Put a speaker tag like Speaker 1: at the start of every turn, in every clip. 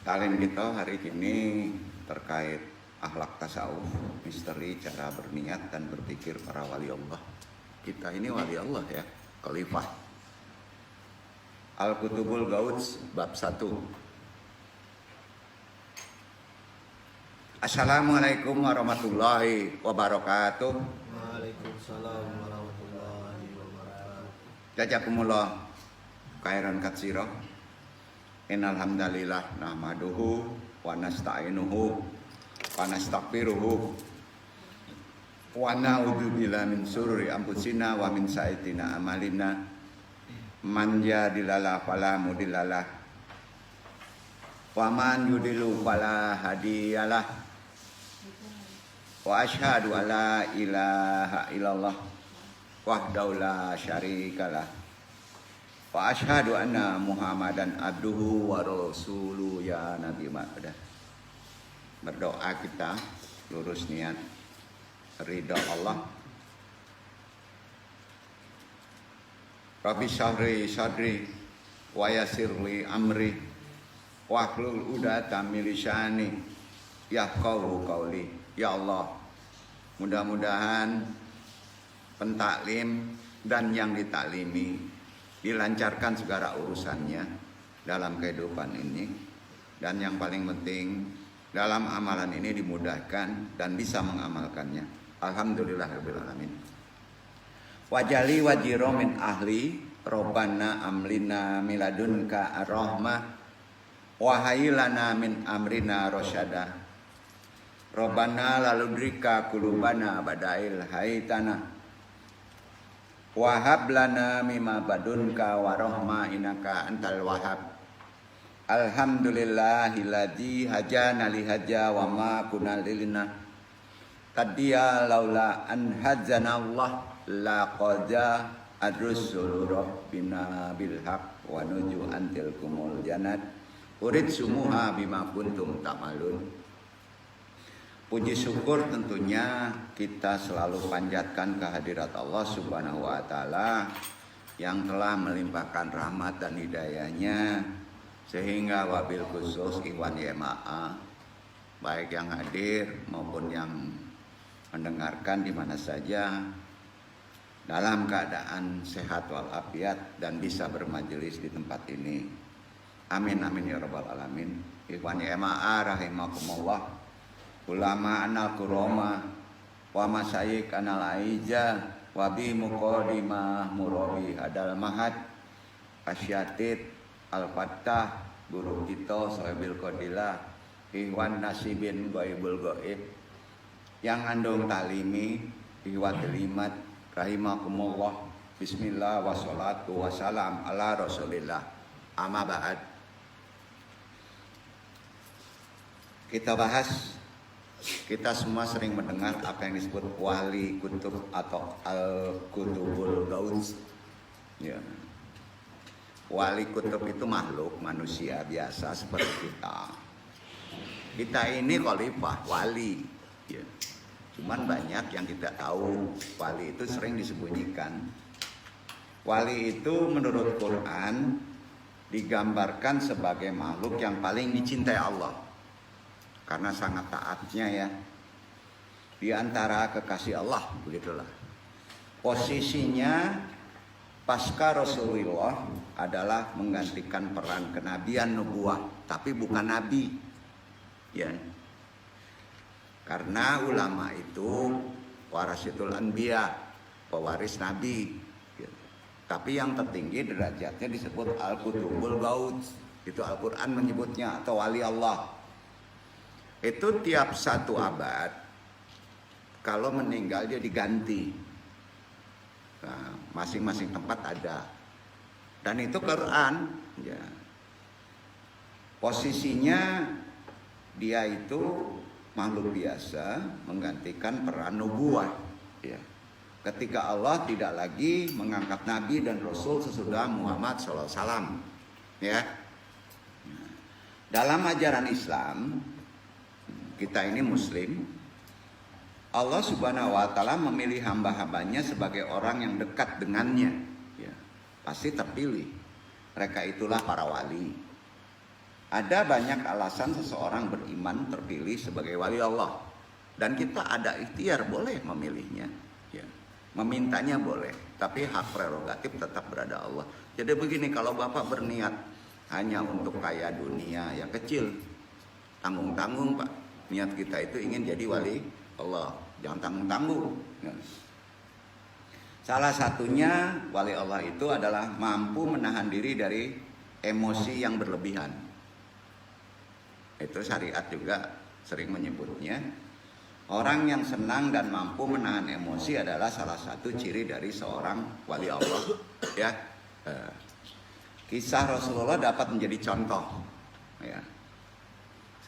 Speaker 1: Talent kita hari ini terkait akhlak tasawuf, misteri cara berniat dan berpikir para wali Allah. Kita ini wali Allah ya, khalifah. Al-Kutubul Gauds bab 1. Assalamualaikum warahmatullahi wabarakatuh.
Speaker 2: Waalaikumsalam warahmatullahi wabarakatuh.
Speaker 1: Jazakumullah khairan katsira. Innal hamdalillah nahmaduhu wa nasta'inuhu wa nastaghfiruhu wa na'udzu billahi min syururi anfusina wa min sayyi'ati a'malina. Man yahdihillahu fala mudhillalah wa man yudlil fala hadiyalah. Wa asyhadu an la ilaha illallah wahdahu la syarikalah. Wa asyhadu anna Muhammadan abduhu wa rasuluhu ya Nabi Muhammad. Berdoa kita lurus niat ridha Allah. Rabbi syahri sadri wa yassirli amri wahlul 'uqdatam min lisani yafqahu qauli. Ya Allah, mudah-mudahan pentaklim dan yang ditaklimi dilancarkan segala urusannya dalam kehidupan ini, dan yang paling penting dalam amalan ini dimudahkan dan bisa mengamalkannya. Alhamdulillahirabbil alamin. Wajali wajiro min ahli robbana amlina miladunka ar-rahmah wahayilana min amrina rosyada. Robbana laludrika kulubana badail haitana wahab lana mimma badunka wa rahma innaka antal wahhab. Alhamdulillahilladzi hajana li haja wa ma kunna lilna tadiya laula an hajana Allah la qaja adrusul rabbina bil haq wa nuju antil kumul jannat urid sumuha bima kuntum ta'malun. Puji syukur tentunya kita selalu panjatkan kehadirat Allah Subhanahu wa Ta'ala yang telah melimpahkan rahmat dan hidayahnya, sehingga wabil khusus ikhwan YMAA baik yang hadir maupun yang mendengarkan di mana saja dalam keadaan sehat walafiat dan bisa bermajelis di tempat ini. Amin amin ya rabbal alamin. Ikhwan YMAA rahimakumullah, ulama anal kuroma wa masyayikh anal aija wa bi muqaddimah murabi hadal mahad asyatid al-fattah guru kita sahibil qadilah ikhwan nasibin ghaibul ghaib yang andung talimi ikhwan kalimat rahimakumullah. Bismillah wassalatu wassalam ala rasulillah, amma ba'd. Kita bahas, kita semua sering mendengar apa yang disebut wali kutub atau al-kutubul gauds. Ya. Wali kutub itu makhluk manusia biasa seperti kita. Kita ini khalifah wali. Ya. Cuman banyak yang tidak tahu wali itu sering disembunyikan. Wali itu menurut Quran digambarkan sebagai makhluk yang paling dicintai Allah karena sangat taatnya ya, di antara kekasih Allah, begitulah. Posisinya pasca Rasulullah adalah menggantikan peran kenabian nubuah, tapi bukan nabi. Ya. Karena ulama itu warasatul anbiya, pewaris nabi. Ya. Tapi yang tertinggi derajatnya disebut al-kutubul gauds. Itu Al-Qur'an menyebutnya, atau wali Allah. Itu tiap satu abad kalau meninggal dia diganti. Nah, masing-masing tempat ada. Dan itu Quran ya. Posisinya dia itu makhluk biasa menggantikan peran nubuah ya. Ketika Allah tidak lagi mengangkat nabi dan rasul sesudah Muhammad SAW ya. Dalam ajaran Islam, kita ini muslim, Allah Subhanahu wa Ta'ala memilih hamba-hambanya sebagai orang yang dekat dengannya ya. Pasti terpilih. Mereka itulah para wali. Ada banyak alasan seseorang beriman terpilih sebagai wali Allah. Dan kita ada ikhtiar boleh memilihnya. Ya. Memintanya boleh. Tapi hak prerogatif tetap berada Allah. Jadi begini, kalau Bapak berniat hanya untuk kaya dunia, ya kecil. Tanggung-tanggung Pak. Niat kita itu ingin jadi wali Allah. Jangan tanggung-tanggung. Ya. Salah satunya wali Allah itu adalah mampu menahan diri dari emosi yang berlebihan. Itu syariat juga sering menyebutnya. Orang yang senang dan mampu menahan emosi adalah salah satu ciri dari seorang wali Allah. Ya, kisah Rasulullah dapat menjadi contoh. Ya.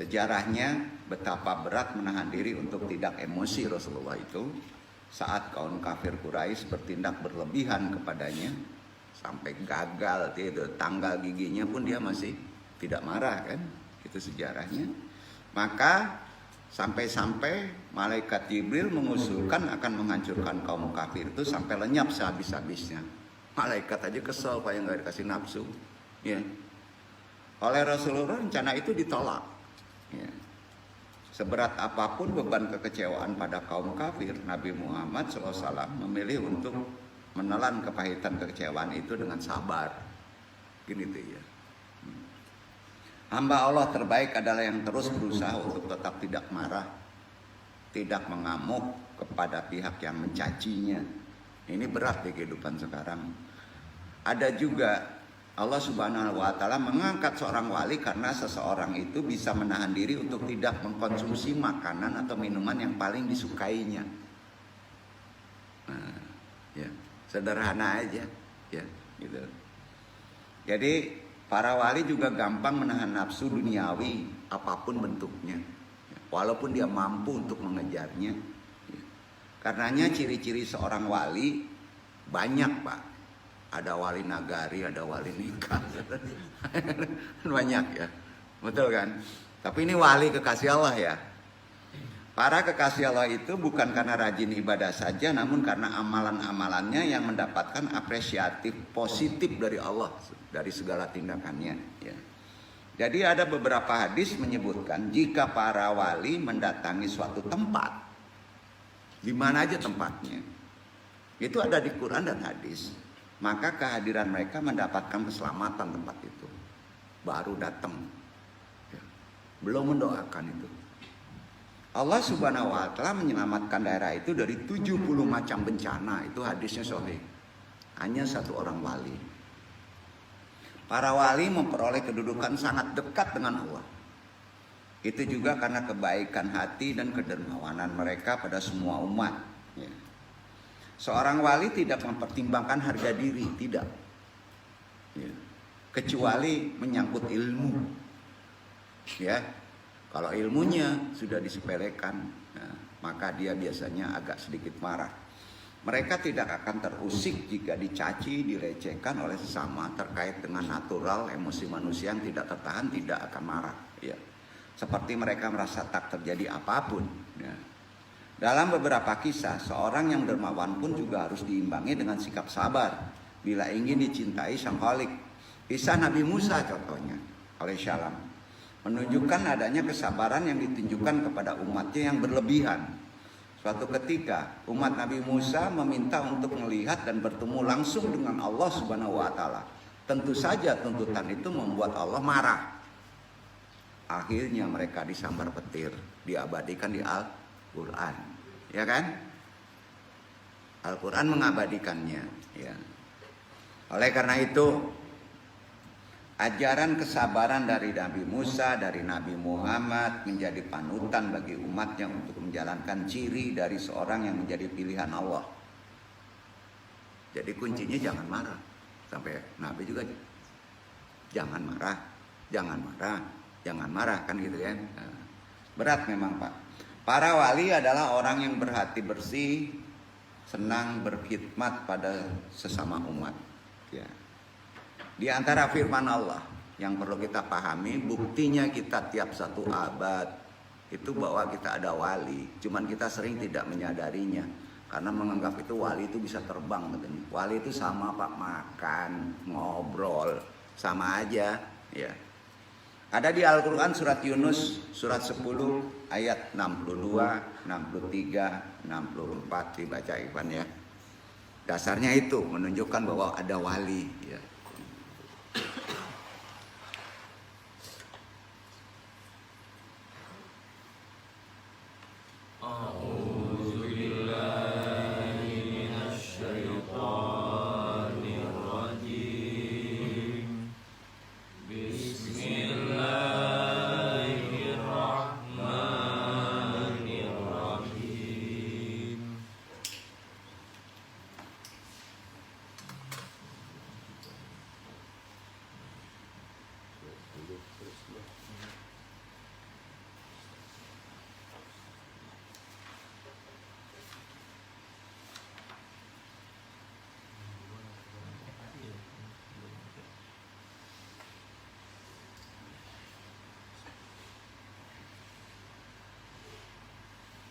Speaker 1: Sejarahnya betapa berat menahan diri untuk tidak emosi Rasulullah itu saat kaum kafir Quraisy bertindak berlebihan kepadanya sampai gagal itu tanggal giginya pun dia masih tidak marah kan. Itu sejarahnya. Maka sampai-sampai malaikat Jibril mengusulkan akan menghancurkan kaum kafir itu sampai lenyap sehabis-habisnya. Malaikat aja kesel Pak yang gak dikasih nafsu. Ya. Oleh Rasulullah rencana itu ditolak. Ya. Seberat apapun beban kekecewaan pada kaum kafir, Nabi Muhammad SAW memilih untuk menelan kepahitan kekecewaan itu dengan sabar. Gini tuh ya. Hamba Allah terbaik adalah yang terus berusaha untuk tetap tidak marah, tidak mengamuk kepada pihak yang mencacinya. Ini berat di kehidupan sekarang. Ada juga Allah Subhanahu wa Ta'ala mengangkat seorang wali karena seseorang itu bisa menahan diri untuk tidak mengkonsumsi makanan atau minuman yang paling disukainya. Nah, ya, sederhana aja, ya, gitu. Jadi para wali juga gampang menahan nafsu duniawi apapun bentuknya, walaupun dia mampu untuk mengejarnya. Karenanya ciri-ciri seorang wali banyak Pak. Ada wali nagari, ada wali nikah, banyak ya, betul kan? Tapi ini wali kekasih Allah ya. Para kekasih Allah itu bukan karena rajin ibadah saja, namun karena amalan-amalannya yang mendapatkan apresiatif positif dari Allah dari segala tindakannya. Ya. Jadi ada beberapa hadis menyebutkan jika para wali mendatangi suatu tempat, di mana aja tempatnya, itu ada di Quran dan hadis, maka kehadiran mereka mendapatkan keselamatan tempat itu. Baru datang, ya. Belum mendoakan itu. Allah Subhanahu wa Ta'ala menyelamatkan daerah itu dari 70 macam bencana. Itu hadisnya sahih. Hanya satu orang wali. Para wali memperoleh kedudukan sangat dekat dengan Allah. Itu juga karena kebaikan hati dan kedermawanan mereka pada semua umat. Ya. Seorang wali tidak mempertimbangkan harga diri, tidak. Ya. Kecuali menyangkut ilmu. Ya. Kalau ilmunya sudah disepelekan, nah, maka dia biasanya agak sedikit marah. Mereka tidak akan terusik jika dicaci, dilecehkan oleh sesama terkait dengan natural emosi manusia yang tidak tertahan, tidak akan marah. Ya. Seperti mereka merasa tak terjadi apapun. Ya. Dalam beberapa kisah, seorang yang dermawan pun juga harus diimbangi dengan sikap sabar bila ingin dicintai Sang Khalik. Kisah Nabi Musa contohnya, alaihissalam, menunjukkan adanya kesabaran yang ditunjukkan kepada umatnya yang berlebihan. Suatu ketika umat Nabi Musa meminta untuk melihat dan bertemu langsung dengan Allah Subhanahu wa Ta'ala. Tentu saja tuntutan itu membuat Allah marah. Akhirnya mereka disambar petir, diabadikan di Al-Quran, ya kan? Al-Quran mengabadikannya, ya. Oleh karena itu ajaran kesabaran dari Nabi Musa, dari Nabi Muhammad menjadi panutan bagi umatnya untuk menjalankan ciri dari seorang yang menjadi pilihan Allah. Jadi kuncinya jangan marah. Sampai Nabi juga jangan marah, jangan marah, jangan marah, kan gitu kan. Berat memang Pak. Para wali adalah orang yang berhati bersih, senang berkhidmat pada sesama umat. Ya. Di antara firman Allah yang perlu kita pahami, buktinya kita tiap satu abad itu bahwa kita ada wali. Cuman kita sering tidak menyadarinya karena menganggap itu wali itu bisa terbang. Wali itu sama Pak, makan, ngobrol, sama aja. Ya. Ada di Al-Quran surat Yunus surat 10 ayat 62, 63, 64 dibaca Ivan ya. Dasarnya itu menunjukkan bahwa ada wali ya.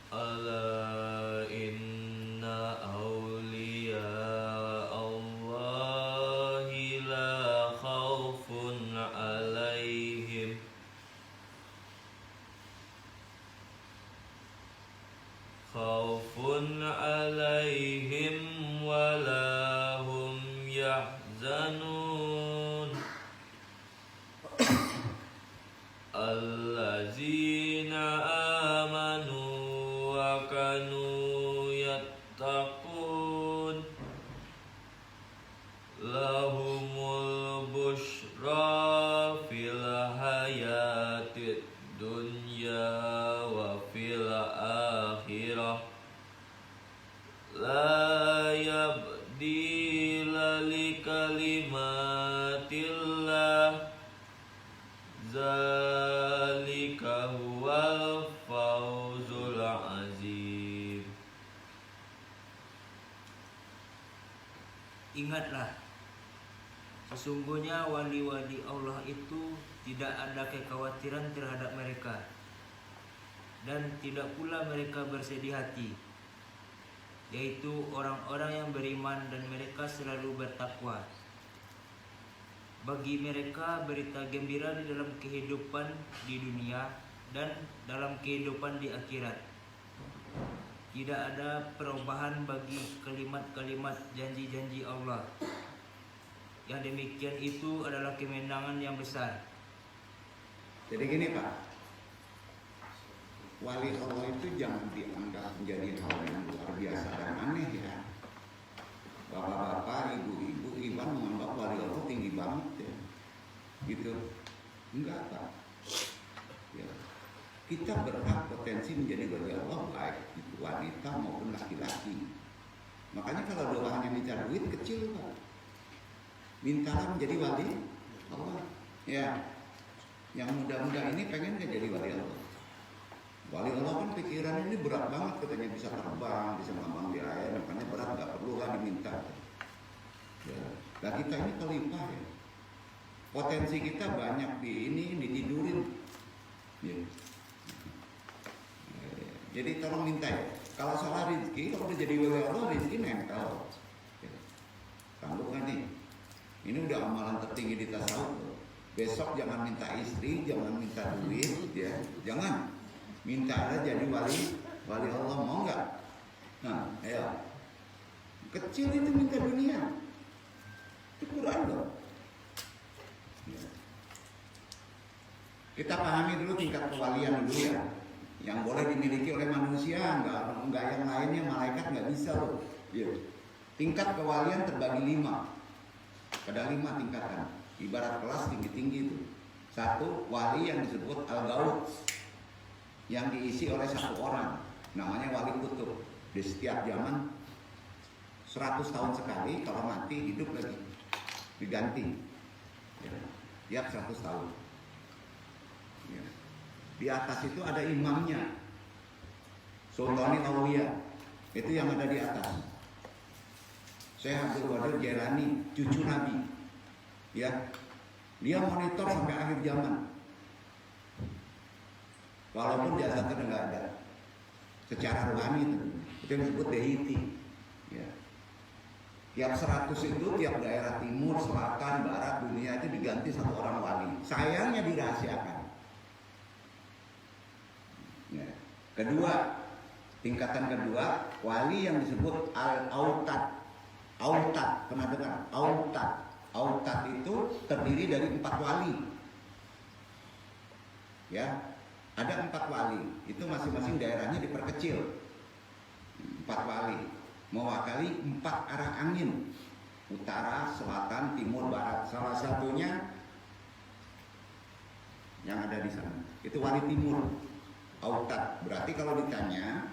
Speaker 2: Ala inna awliya Allahi la khawfun alaihim wa la hum yahzanun allazina amanu wa kanu yattaqun lahumul bushra fil hayatid dunya wa fil akhirah la yabdila li kalimatillah zalika huwal fawzul azim.
Speaker 3: Ingatlah, sesungguhnya wali-wali Allah itu tidak ada kekhawatiran terhadap mereka, dan tidak pula mereka bersedih hati, yaitu orang-orang yang beriman dan mereka selalu bertakwa. Bagi mereka berita gembira di dalam kehidupan di dunia dan dalam kehidupan di akhirat. Tidak ada perubahan bagi kalimat-kalimat janji-janji Allah. Yang demikian itu adalah kemenangan yang besar.
Speaker 1: Jadi gini Pak, wali Allah itu jangan dianggap menjadi hal yang luar biasa dan aneh ya. Bapak-bapak, ibu-ibu, Iwan menganggap wali Allah tinggi banget ya. Gitu. Enggak Pak. Ya. Kita berhak potensi menjadi wali Allah, baik itu wanita maupun laki-laki. Makanya kalau doa hanya minta duit kecil Pak. Mintalah menjadi wali Allah. Ya. Yang muda-muda ini pengen gak jadi wali Allah? Wali Allah kan pikirannya ini berat banget, katanya bisa terbang, bisa ngambang di air, makanya berat, gak perlu lah diminta. Ya. Nah kita ini kelimpah ya. Potensi kita banyak ditidurin. Ya. Jadi tolong minta ya. Kalau salah rezeki, kalau udah jadi wali Allah, rezeki nempel. Ya. Sanggup kan nih? Ini udah amalan tertinggi di tasawuf. Besok jangan minta istri, jangan minta duit, ya, jangan. Minta aja jadi wali Allah, mau nggak? Nah, ayo. Kecil itu minta dunia, itu kurang dong. Ya. Kita pahami dulu tingkat kewalian dulu ya. Yang boleh dimiliki oleh manusia, nggak yang lainnya, malaikat nggak bisa loh. Ya. Tingkat kewalian terbagi 5. Ada 5 tingkatan. Ibarat kelas tinggi-tinggi itu. 1, wali yang disebut al-gaus, yang diisi oleh 1 orang, namanya wali kutub. Di setiap zaman 100 tahun sekali, kalau mati hidup lagi, diganti ya, tiap 100 tahun ya. Di atas itu ada imamnya, Sultanul Aulia, itu yang ada di atas. Syekh Abdul Qadir Jailani, cucu Nabi ya, dia monitor sampai akhir zaman. Walaupun jasadnya udah nggak ada, secara rohani itu yang disebut deity. Ya. Tiap 100 itu tiap daerah timur, selatan, barat, dunia itu diganti satu orang wali. Sayangnya dirahasiakan. Ya. Kedua, tingkatan kedua, wali yang disebut al-autad. Autad, pernah dengar? Autad. Autad itu terdiri dari 4 wali. Ya, ada 4 wali. Itu masing-masing daerahnya diperkecil. 4 wali mewakili 4 arah angin, utara, selatan, timur, barat. Salah satunya yang ada di sana itu wali timur, Autad. Berarti kalau ditanya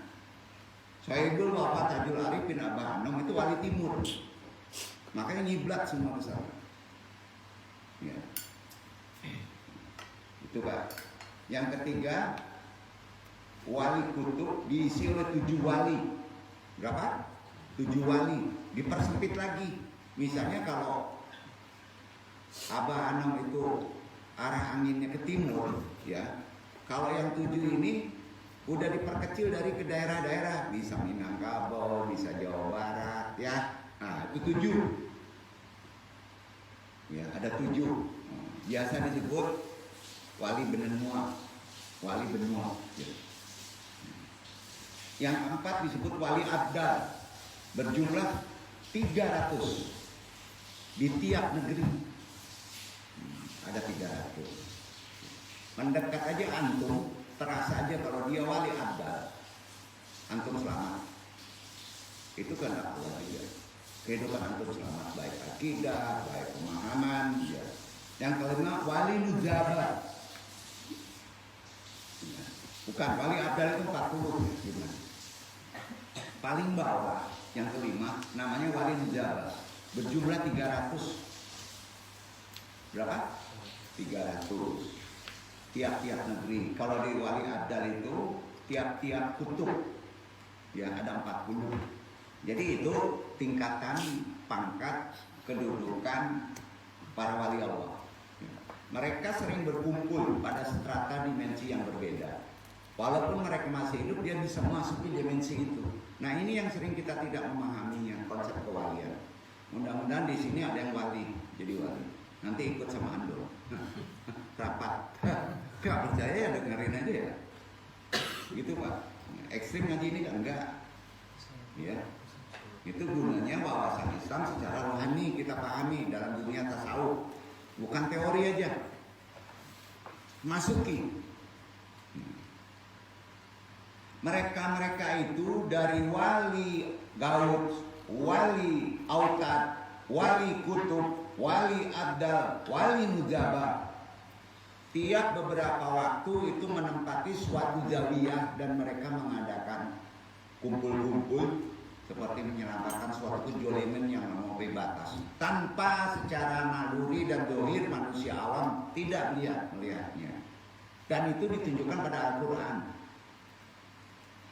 Speaker 1: Sohibul Wafat Tajul Arifin Abah Anom itu wali timur, makanya ngiblat semua ke sana. Ya. Itu Pak. Yang ketiga, wali kutub diisi oleh 7 wali. Berapa? 7 wali, dipersempit lagi. Misalnya kalau Abah Anom itu arah anginnya ke timur, ya. Kalau yang 7 ini udah diperkecil dari ke daerah-daerah, bisa Minangkabau, bisa Jawa Barat, ya. Nah, itu 7. Ya, ada 7. Biasa disebut wali benua, wali benua. Ya. Yang keempat disebut wali abdal, berjumlah 300 di tiap negeri. Ada 300. Mendekat aja antum, terasa aja kalau dia wali abdal, antum selamat. Itu kan Allah dia. Kehidupan antum selamat, baik akidah, baik pemahaman. Ya. Yang kelima wali nuzaba. Bukan, wali abdal itu 40. Ya. Paling bawah yang kelima namanya wali nuzaba, berjumlah 300. Berapa? 300 tiap-tiap negeri. Kalau di wali abdal itu tiap-tiap kutub ya ada 40. Jadi itu tingkatan pangkat kedudukan para wali Allah. Mereka sering berkumpul pada strata dimensi yang berbeda. Walaupun mereka masih hidup, dia bisa masuk di dimensi itu. Nah, ini yang sering kita tidak memahaminya, konsep kewalian. Mudah-mudahan di sini ada yang wali, jadi wali. Nanti ikut sama Ando. Rapat. Gak percaya ya, dengerin aja ya. Gitu Pak. Ekstrim ngaji ini kan enggak. Ya. Itu gunanya wawasan Islam secara rohani kita pahami dalam dunia tasawuf. Bukan teori aja. Masuki. Mereka-mereka itu dari wali gaut, wali autad, wali kutub, wali abdal, wali nuzaba. Tiap beberapa waktu itu menempati suatu zawiyah dan mereka mengadakan kumpul-kumpul seperti menyelamatkan suatu kejoliman yang melampaui batas. Tanpa secara naluri dan dohir manusia awam tidak melihatnya. Dan itu ditunjukkan pada Al-Quran.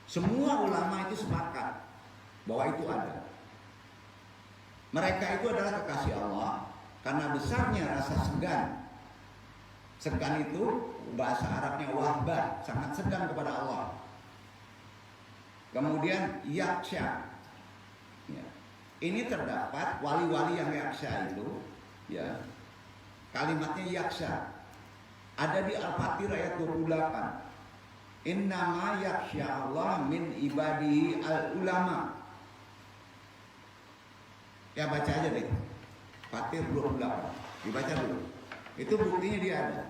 Speaker 1: Semua ulama itu sepakat bahwa itu ada. Mereka itu adalah kekasih Allah karena besarnya rasa segan. Segan itu bahasa Arabnya wahbah, sangat segan kepada Allah. Kemudian yaksha. Ya. Ini terdapat wali-wali yang yaksha itu, ya. Kalimatnya yaksha. Ada di Al-Fatir ayat 28. Innama yaksha Allah min ibadihi al-ulama. Ya baca aja deh. Fatir 28. Dibaca dulu. Itu buktinya dia ada.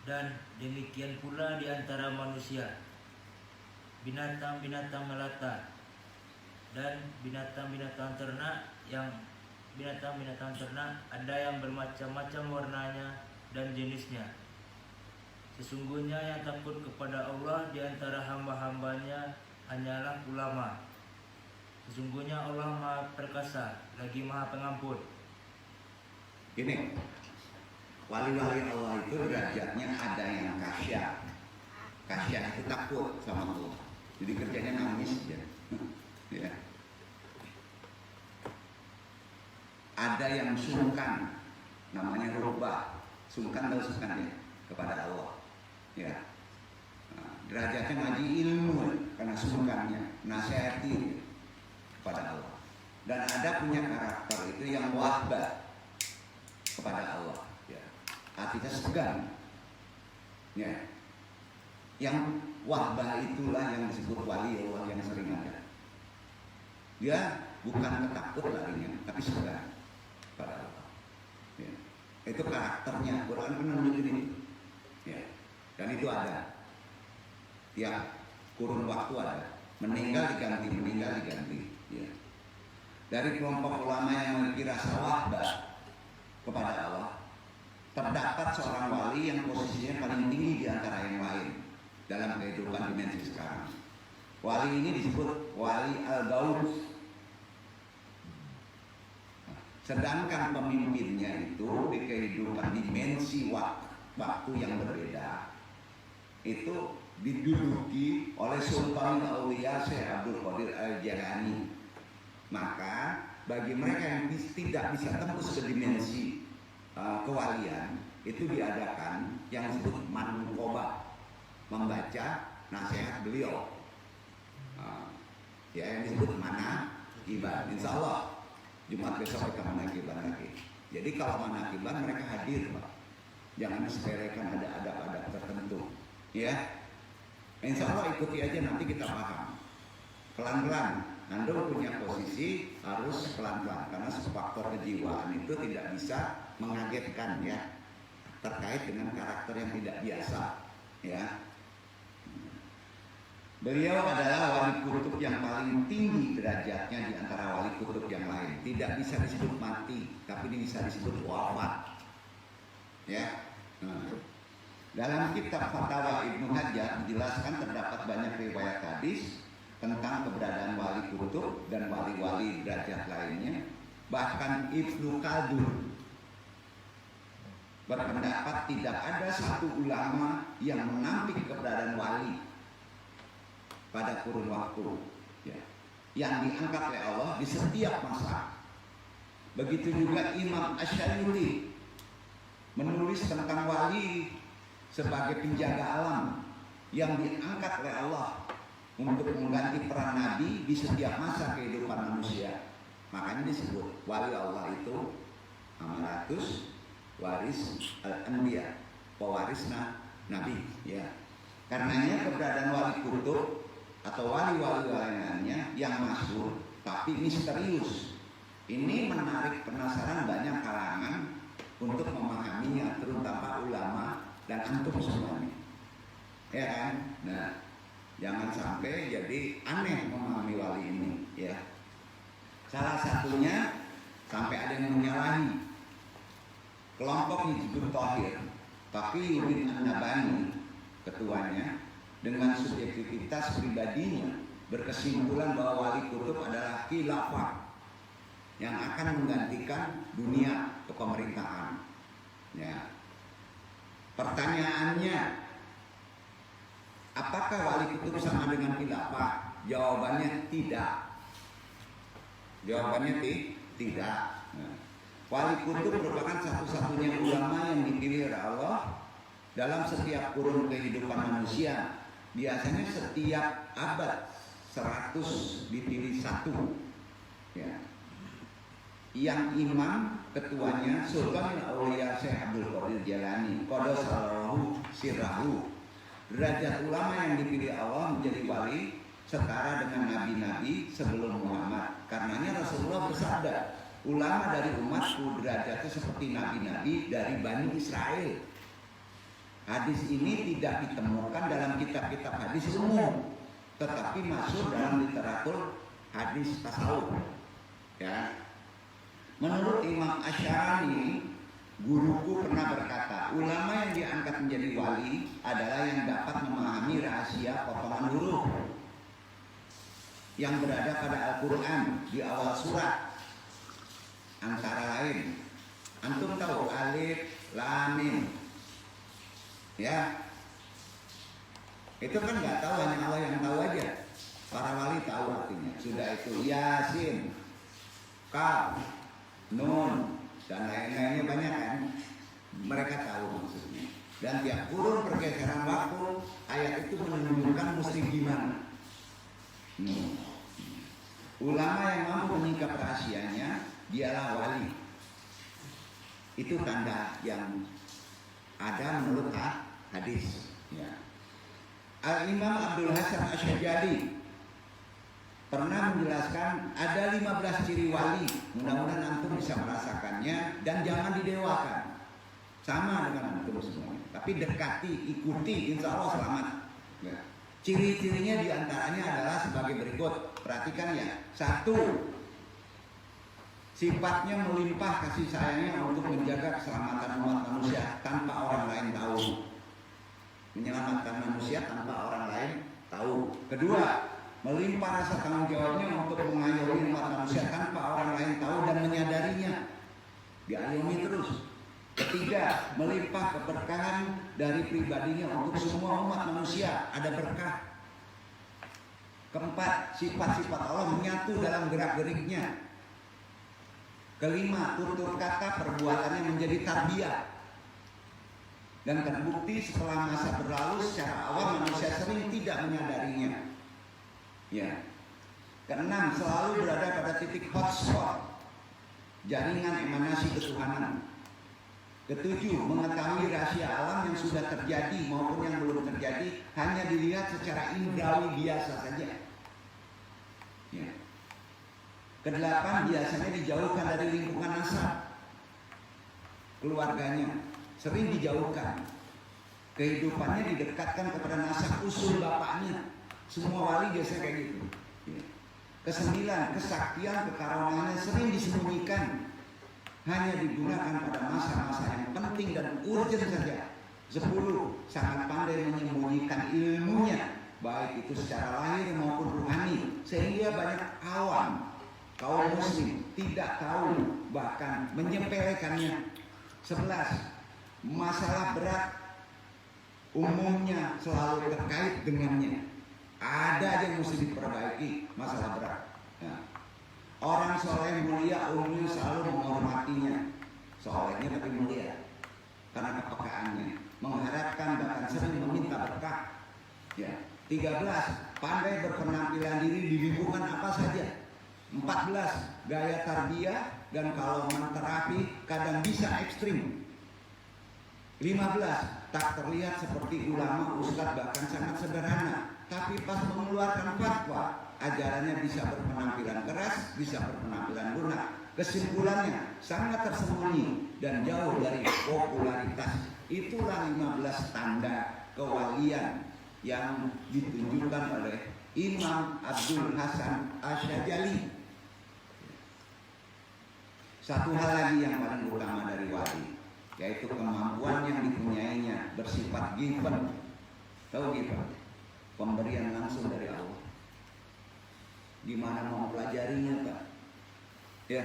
Speaker 3: dan demikian pula di antara manusia, binatang-binatang melata dan binatang-binatang ternak ada yang bermacam-macam warnanya dan jenisnya. Sesungguhnya yang takut kepada Allah di antara hamba-hambanya hanyalah ulama. Sesungguhnya Allah Maha Perkasa lagi Maha Pengampun.
Speaker 1: Gini, wali-wali Allah itu derajatnya ada yang khasyah. Khasyah itu takut sama Allah. Jadi kerjanya nangis ya. Ya. Ada yang sungkan, namanya rubah. Sungkan atau sungkan ya kepada Allah. Ya. Nah, derajatnya ngaji ilmu karena sungkannya, nasihati kepada Allah. Dan ada punya karakter itu yang wahbah kepada Allah. Ya. Artinya segan. Ya. Yang wahbah itulah yang disebut wali Allah yang sering ada. Dia bukan ketakut larinya, tapi segan pada Allah. Ya. Itu karakternya. Quran menunjukin ini. Ya. Dan itu ada. Ya, kurun waktu ada. Meninggal diganti. Ya. Dari kelompok ulama yang memiliki rasa wahbah kepada Allah, terdapat seorang wali yang posisinya paling tinggi di antara yang lain dalam kehidupan dimensi sekarang. Wali ini disebut wali al-Gaus. Sedangkan pemimpinnya itu di kehidupan dimensi waktu yang berbeda itu diduduki oleh Sultan Aulia Syekh Abdul Qadir Al-Jailani. Maka bagi mereka yang tidak bisa tembus ke dimensi kewalian, itu diadakan yang disebut manqobah, membaca nasihat beliau. Ya, yang disebut manaqiban. Insya Allah Jumat besok kita manaqiban lagi. Jadi kalau manaqiban mereka hadir, Pak. Jangan sepelekan, ada adab-adab tertentu. Ya, insya Allah ikuti aja, nanti kita paham. Pelan-pelan. Anda punya posisi harus pelan-pelan karena faktor kejiwaan itu tidak bisa mengagetkan ya, terkait dengan karakter yang tidak biasa ya. Beliau adalah wali kutub yang paling tinggi derajatnya di antara wali kutub yang lain. Tidak bisa disebut mati, tapi ini bisa disebut wafat ya. Dalam kitab Fatwa Ibnu Hajar dijelaskan terdapat banyak riwayat hadis tentang keberadaan wali kutub dan wali-wali derajat lainnya. Bahkan Ibnu Khaldun berpendapat tidak ada satu ulama yang menampik keberadaan wali pada kurun waktu ya, yang diangkat oleh Allah di setiap masa. Begitu juga Imam Asy-Syafi'i menulis tentang wali sebagai penjaga alam yang diangkat oleh Allah untuk mengganti peran Nabi di setiap masa kehidupan manusia. Makanya disebut wali Allah itu amaratus waris al-anbiya, pewarisna Nabi ya. Karenanya keberadaan wali kutub atau wali-wali lainnya yang masyhur tapi misterius ini menarik penasaran banyak kalangan untuk memahaminya, terutama ulama dan antum semuanya ya kan. Nah, jangan sampai jadi aneh memahami wali ini ya. Salah satunya sampai ada yang menyalahi kelompok Hizbut Tahrir, Taqiyuddin An-Nabhani ketuanya dengan subjektivitas pribadinya berkesimpulan bahwa wali kutub adalah khilafah yang akan menggantikan dunia kepemerintahan ya. Pertanyaannya, apakah wali kutub sama dengan khilafah? Jawabannya tidak. Jawabannya tidak. Nah, wali kutub merupakan satu-satunya ulama yang dipilih oleh Allah dalam setiap kurun kehidupan manusia. Biasanya setiap abad 100 dipilih satu. Ya. Yang imam ketuanya Sultan Aulia Syekh Abdul Qadir Jailani, Qaddasallahu sirrahu. Derajat ulama yang dipilih Allah menjadi wali setara dengan nabi-nabi sebelum Muhammad. Karenanya Rasulullah bersabda, ulama dari umatku derajatnya seperti nabi-nabi dari Bani Israel. Hadis ini tidak ditemukan dalam kitab-kitab hadis umum, tetapi masuk dalam literatur hadis tasawuf. Ya. Menurut Imam Asy'ari, guruku pernah berkata, ulama yang diangkat menjadi wali adalah yang dapat memahami rahasia potongan huruf yang berada pada Al-Quran di awal surat. Antara lain, antum tahu alif, lam, mim, ya? Itu kan nggak tahu, hanya Allah yang tahu aja. Para wali tahu artinya. Sudah itu Yasin, Kaf, Nun, dan lain-lainnya banyak kan. Mereka tahu maksudnya. Dan tiap kurun pergeseran waktu, ayat itu menunjukkan mesti gimana. Ulama yang mampu menyingkap rahasianya, dialah wali. Itu tanda yang ada menurut hadis. Ya. Al-Imam Abdul Hasan Asy'ajali pernah menjelaskan ada 15 ciri wali. Mudah-mudahan antum bisa merasakannya dan jangan didewakan. Sama dengan antum semuanya. Tapi dekati, ikuti, insya Allah selamat. Ya. Ciri-cirinya diantaranya adalah sebagai berikut. Perhatikan ya. 1. Sifatnya melimpah kasih sayangnya untuk menjaga keselamatan umat manusia tanpa orang lain tahu. Menyelamatkan manusia tanpa orang lain tahu. Kedua, melimpah rasa tanggung jawabnya untuk mengayomi umat manusia tanpa orang lain tahu dan menyadarinya. Diayomi terus. Ketiga, melimpah keberkahan dari pribadinya untuk semua umat manusia. Ada berkah. Keempat, sifat-sifat Allah menyatu dalam gerak-geriknya. Kelima, tutur kata perbuatannya menjadi tarbiyah. Dan terbukti setelah masa berlalu secara awam manusia sering tidak menyadarinya. Ya. Keenam, selalu berada pada titik hotspot jaringan emanasi ketuhanan. Ketujuh, mengetahui rahasia alam yang sudah terjadi maupun yang belum terjadi hanya dilihat secara indrawi biasa saja. Ya. Kedelapan, biasanya dijauhkan dari lingkungan nasab keluarganya, sering dijauhkan. Kehidupannya didekatkan kepada nasab usul bapaknya. Semua wali biasanya kayak gitu. Ya. Kesembilan, kesaktian kekaromannya sering disembunyikan, hanya digunakan pada masa-masa yang penting dan urgent saja. 10, sangat pandai menyembunyikan ilmunya, baik itu secara lahir maupun rohani, sehingga banyak awam kaum muslim tidak tahu, bahkan menyepelekannya. 11, masalah berat umumnya selalu terkait dengannya. Ada aja yang mesti diperbaiki, masalah berat. Ya. Orang soleh mulia umumnya selalu menghormatinya. Solehnya tapi mulia karena kepekaannya, mengharapkan bahkan sering meminta berkah. Ya. 13, pandai berpenampilan diri di lingkungan apa saja. 14, gaya tarbiyah dan kalau menterapi kadang bisa ekstrim. 15, tak terlihat seperti ulama, ustadz, bahkan sangat sederhana, tapi pas mengeluarkan fatwa ajarannya bisa berpenampilan keras, bisa berpenampilan lunak. Kesimpulannya sangat tersembunyi dan jauh dari popularitas. Itulah 15 tanda kewalian yang ditunjukkan oleh Imam Abdul Hasan Asy'ajali. Satu hal lagi yang paling utama dari wali, yaitu kemampuan yang dipunyainya bersifat given. Tahu given? Pemberian langsung dari Allah. Gimana mau pelajarinya, Pak? Ya.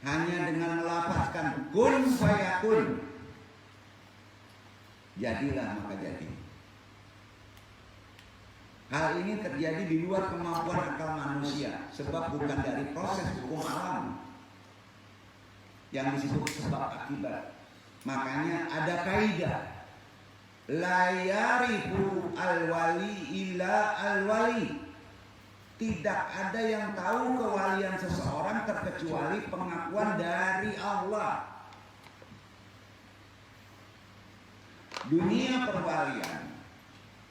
Speaker 1: Hanya dengan melafazkan kun fayakun, jadilah maka jadi. Hal ini terjadi di luar kemampuan akal manusia, sebab bukan dari proses hukum alam yang disebut sebab akibat. Makanya ada kaidah, la yarifu al-wali illa al-wali. Tidak ada yang tahu kewalian seseorang terkecuali pengakuan dari Allah. Dunia perwalian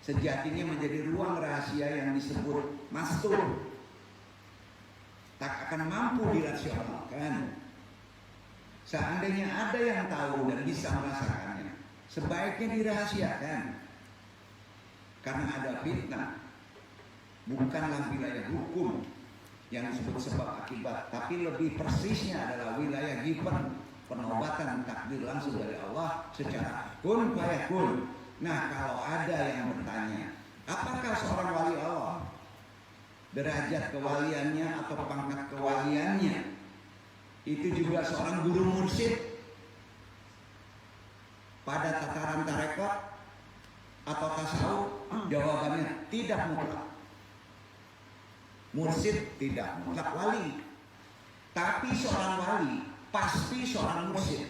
Speaker 1: sejatinya menjadi ruang rahasia yang disebut mastur. Tak akan mampu dirasionalkan. Seandainya ada yang tahu dan bisa merasakannya, sebaiknya dirahasiakan karena ada fitnah. Bukanlah wilayah hukum yang disebut sebab akibat, tapi lebih persisnya adalah wilayah given, penobatan takdir langsung dari Allah secara kun fayakun. Nah, kalau ada yang bertanya, apakah seorang wali Allah derajat kewaliannya atau pangkat kewaliannya itu juga seorang guru mursyid pada tataran tarekat atau tasawuf? Jawabannya tidak mutlak. Mursyid tidak mutlak wali, tapi seorang wali pasti seorang mursyid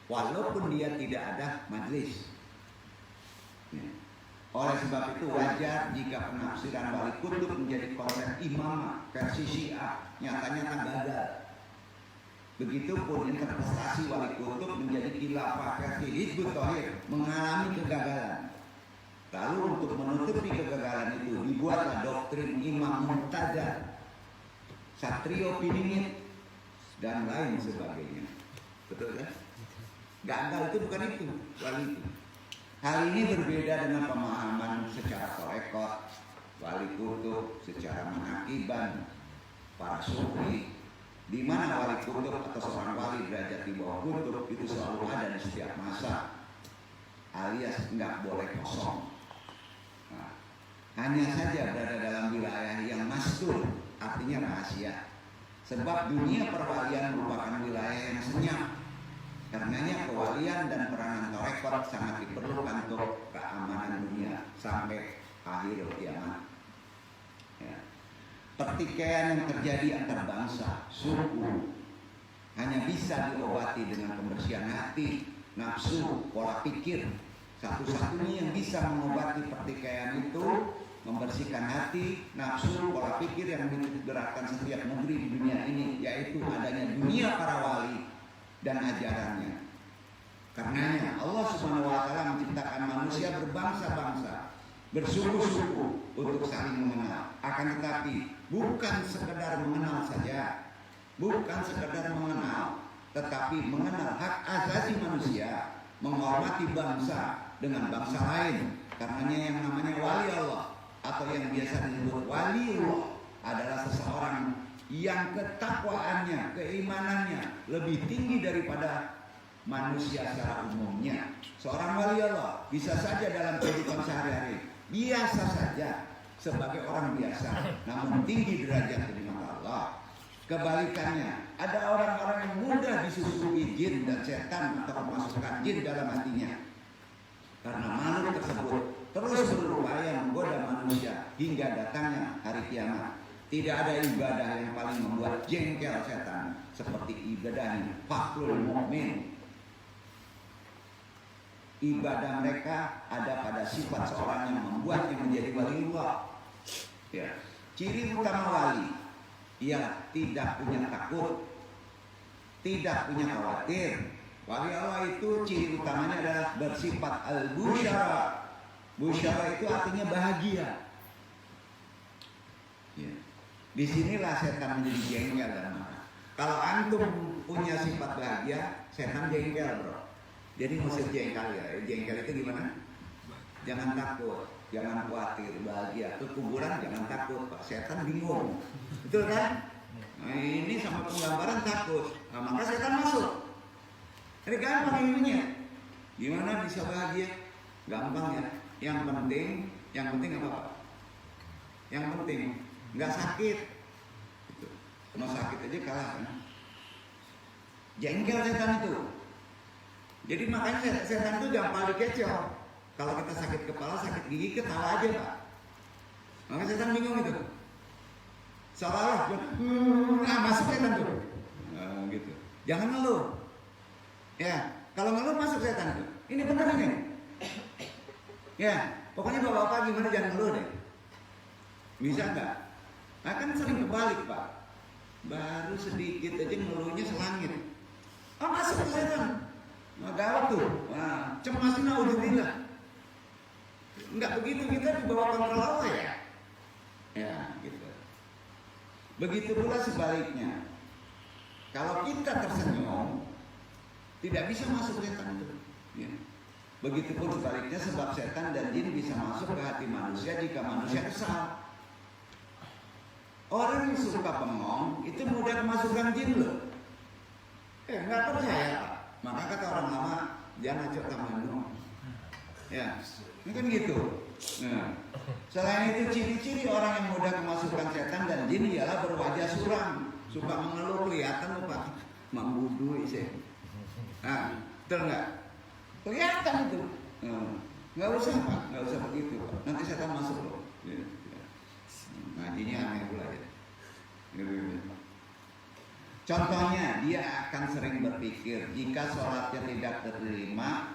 Speaker 1: walaupun dia tidak ada majelis. Oleh sebab itu wajar jika penafsiran wali kutub menjadi konsep imamah versi Syiah nyata-nyata gagal. Begitupun interpretasi wali kutub menjadi khilafah versi Hizbut Tahrir mengalami kegagalan. Lalu untuk menutupi kegagalan itu dibuatlah doktrin Imam Muqtada, Satrio Piningit, dan lain sebagainya. Betul kan? Gagal itu bukan itu, wali itu. Hal ini berbeda dengan pemahaman secara torekot, wali kutub secara menakiban, para sufi, di mana wali kutub atau seorang wali derajat di bawah kutub itu selalu ada di setiap masa, alias nggak boleh kosong. Nah, hanya saja berada dalam wilayah yang mastur, artinya rahasia. Sebab dunia perwalian merupakan wilayah yang senyap. Karenanya kewalian dan peranan torekot sangat diperlukan untuk keamanan dunia sampai akhir kiamat. Ya. Pertikaian yang terjadi antar bangsa, suku, hanya bisa diobati dengan pembersihan hati, nafsu, pola pikir. Satu-satunya yang bisa mengobati pertikaian itu membersihkan hati, nafsu, pola pikir yang menggerakkan setiap negeri di dunia ini, yaitu adanya dunia para wali dan ajarannya. Karenanya Allah Subhanahu wa taala menciptakan manusia berbangsa-bangsa, bersuku-suku untuk saling mengenal. Akan tetapi bukan sekedar mengenal saja, bukan sekedar mengenal, tetapi mengenal hak asasi manusia, menghormati bangsa dengan bangsa lain. Karenanya yang namanya wali Allah atau yang biasa disebut waliullah adalah seseorang yang ketakwaannya, keimanannya lebih tinggi daripada manusia secara umumnya. Seorang wali Allah bisa saja dalam kehidupan sehari-hari biasa saja sebagai orang biasa, namun tinggi derajat di mata Allah. Kebalikannya, ada orang-orang yang mudah disusui jin dan setan atau memasukkan jin dalam hatinya. Karena makhluk tersebut terus berupaya menggoda manusia hingga datangnya hari kiamat. Tidak ada ibadah yang paling membuat jengkel setan seperti ibadah fakrul mukmin. Ibadah mereka ada pada sifat seorang yang membuatnya menjadi waliullah. Ya. Ciri utama wali, ia tidak punya takut, tidak punya khawatir. Wali Allah itu ciri utamanya adalah bersifat al-busyara. Busyara itu artinya bahagia. Ya. Disinilah setan menjadi jengkel dan marah. Kalau antum punya sifat bahagia, setan jengkel, bro. Jadi maksud jengkel ya. Jengkel itu gimana? Jangan takut, jangan khawatir, bahagia. Ke kuburan jangan takut, Pak. Setan bingung. Betul kan? Nah, ini sama penggambaran takut. Nah, maka setan masuk. Ini gampang ilmunya. Gimana bisa bahagia? Gampang ya. Yang penting apa, Pak? Yang penting nggak sakit. Gitu. Mau sakit aja kalah kan? Jengkel setan itu. Jadi makanya setan itu gampang dikecoh. Kalau kita sakit kepala, sakit gigi, ketawa aja, Pak. Maka setan bingung itu. Seolah-olah masuk setan tuh. Nah, gitu. Jangan ngeluh. Ya, kalau ngeluh masuk setan tuh. Ini benar ini. Ya, pokoknya bapak-bapak gimana jangan ngeluh deh. Bisa nggak? Nah, kan sering kebalik, Pak. Baru sedikit aja ngeluhnya selangit. Oh, masuk setan. Nah, gawat tuh. Nah, cemasin naudzubillah. Enggak begitu, kita dibawa kontrol Allah ya. Ya, gitu. Begitu pula sebaliknya. Kalau kita tersenyum, tidak bisa masuk setan itu. Ya. Begitupun sebaliknya, sebab setan dan jin bisa masuk ke hati manusia jika manusia kesal. Orang yang suka bengong itu mudah kemasukan jin loh. Nggak percaya Pak. Maka kata orang lama, jangan acok tamanmu. Ya, ini kan gitu. Nah, selain itu ciri-ciri orang yang mudah kemasukan setan dan jin ialah berwajah suram, suka mengeluh, kelihatan lupa, membudu isi. Nah, betul nggak? Kelihatan itu. Nggak usah Pak, nggak usah begitu Pak. Nanti setan masuk loh. Nah, ini aneh pula ya. Contohnya, dia akan sering berpikir jika sholatnya tidak diterima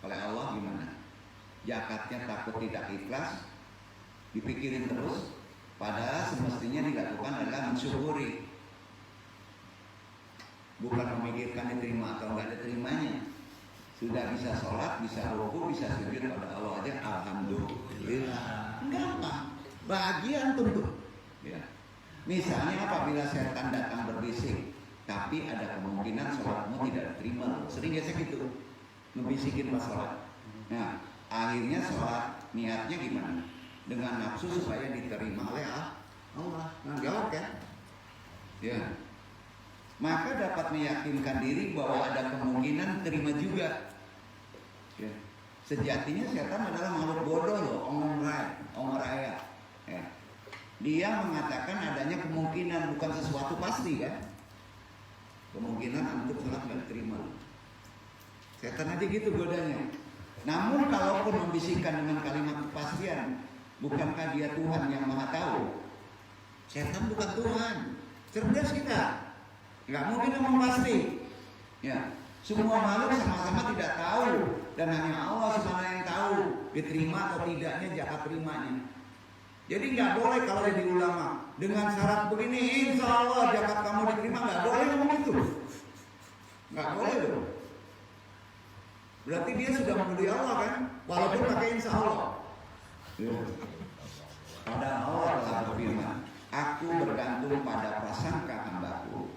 Speaker 1: oleh Allah gimana? Zakatnya takut tidak ikhlas, dipikirin terus. Padahal semestinya dilakukan adalah mensyukuri, bukan memikirkan diterima atau enggak diterimanya. Sudah bisa sholat, bisa ruku, bisa sujud pada Allah aja, alhamdulillah. Gampang, bahagia tuh. Ya. Misalnya apabila setan datang berbisik, tapi ada kemungkinan sholatmu tidak diterima. Sering biasa gitu, ngebisikin pas sholat. Nah, akhirnya sholat niatnya gimana? Dengan nafsu supaya diterima oleh Allah. Nah, jawab kan? Ya. Maka dapat meyakinkan diri bahwa ada kemungkinan terima juga. Ya. Sejatinya setan adalah makhluk bodoh loh, omong raya. Ya. Dia mengatakan adanya kemungkinan, bukan sesuatu pasti kan? Kemungkinan untuk sholat nggak diterima. Setan aja gitu godanya. Namun kalaupun membisikkan dengan kalimat kepastian, bukankah dia Tuhan yang Maha Tahu? Setan bukan Tuhan, cerdas kita. Nggak mungkin ngomong pasti. Ya, semua makhluk sama-sama tidak tahu dan hanya Allah SWT yang tahu diterima atau tidaknya zakat terimanya. Jadi nggak boleh kalau jadi ulama dengan syarat begini, insya Allah zakat kamu diterima, nggak boleh ngomong itu. Nggak boleh loh. Berarti dia sudah menuduh Allah kan, walaupun pakai insya Allah. Pada Allah telah berfirman, aku bergantung pada prasangka hambaku.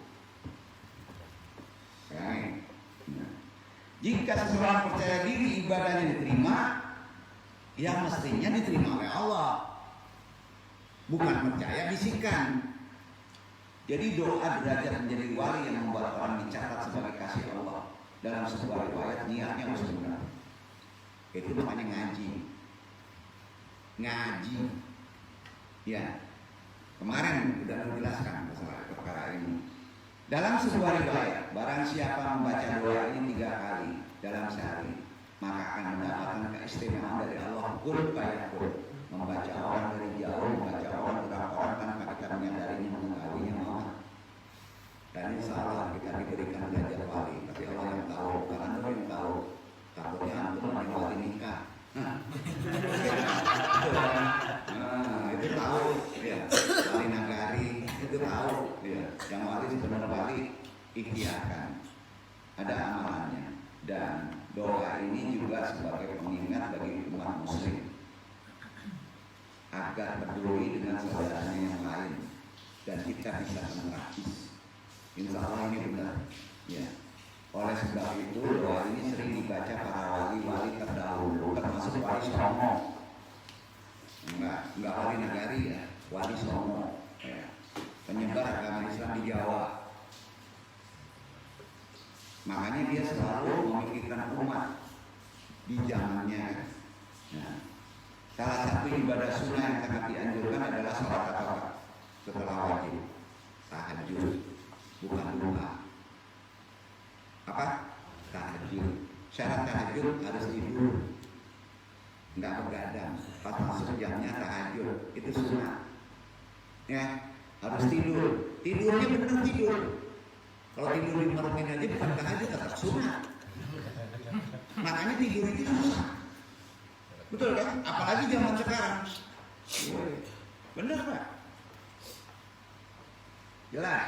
Speaker 1: Jika seseorang percaya diri ibadahnya diterima, ya mestinya diterima oleh Allah. Bukan percaya bisikan. Jadi doa derajat menjadi wali yang membuat orang dicatat sebagai kasih Allah. Dalam sebuah riwayat niatnya harus benar. Itu namanya ngaji. Ngaji. Ya. Kemarin sudah menjelaskan masalah perkara ini. Dalam sebuah riwayat, barang siapa membaca doa ini 3 kali dalam sehari, maka akan mendapatkan keistimewaan dari Allah. Qul fayakun. Membaca orang dari jauh, membaca orang berapa orang tanpa kita menyadarinya, mengetahuinya malah. Dan insya Allah kita diberikan belajar wali, tapi Allah yang tahu, bukan Allah yang tahu. Takutnya antum ada wali nikah. Itu tahu, ya. Wali nagari itu tahu, ya. Yang wali sebenarnya wali ikhtiarkan, ada amalannya. Dan doa ini juga sebagai pengingat bagi umat muslim agar peduli dengan saudaranya yang lain dan kita bisa menerapis. Insya Allah ini benar. Ya. Oleh sebab itu doa ini sering dibaca para wali-wali terdahulu, termasuk Wali Songo. Enggak wali nagari ya, Wali Songo. Ya. Penyebar agama Islam di Jawa. Makanya dia selalu memikirkan umat di zamannya. Nah, salah satu ibadah sunnah yang sangat dianjurkan adalah sholat tarawih setelah wajib, tahajud, bukan duha. Apa? Tahajud. Syarat tahajud harus tidur, nggak begadang. Pas masuk jamnya tahajud, itu sunnah. Ya, harus tidur. Tidurnya benar tidur. Kalau tidur di mermin aja bukan tahajud, tetap sunnah. Makanya tidur itu susah. Betul kan? Apalagi zaman sekarang. Benar Pak? Jelas.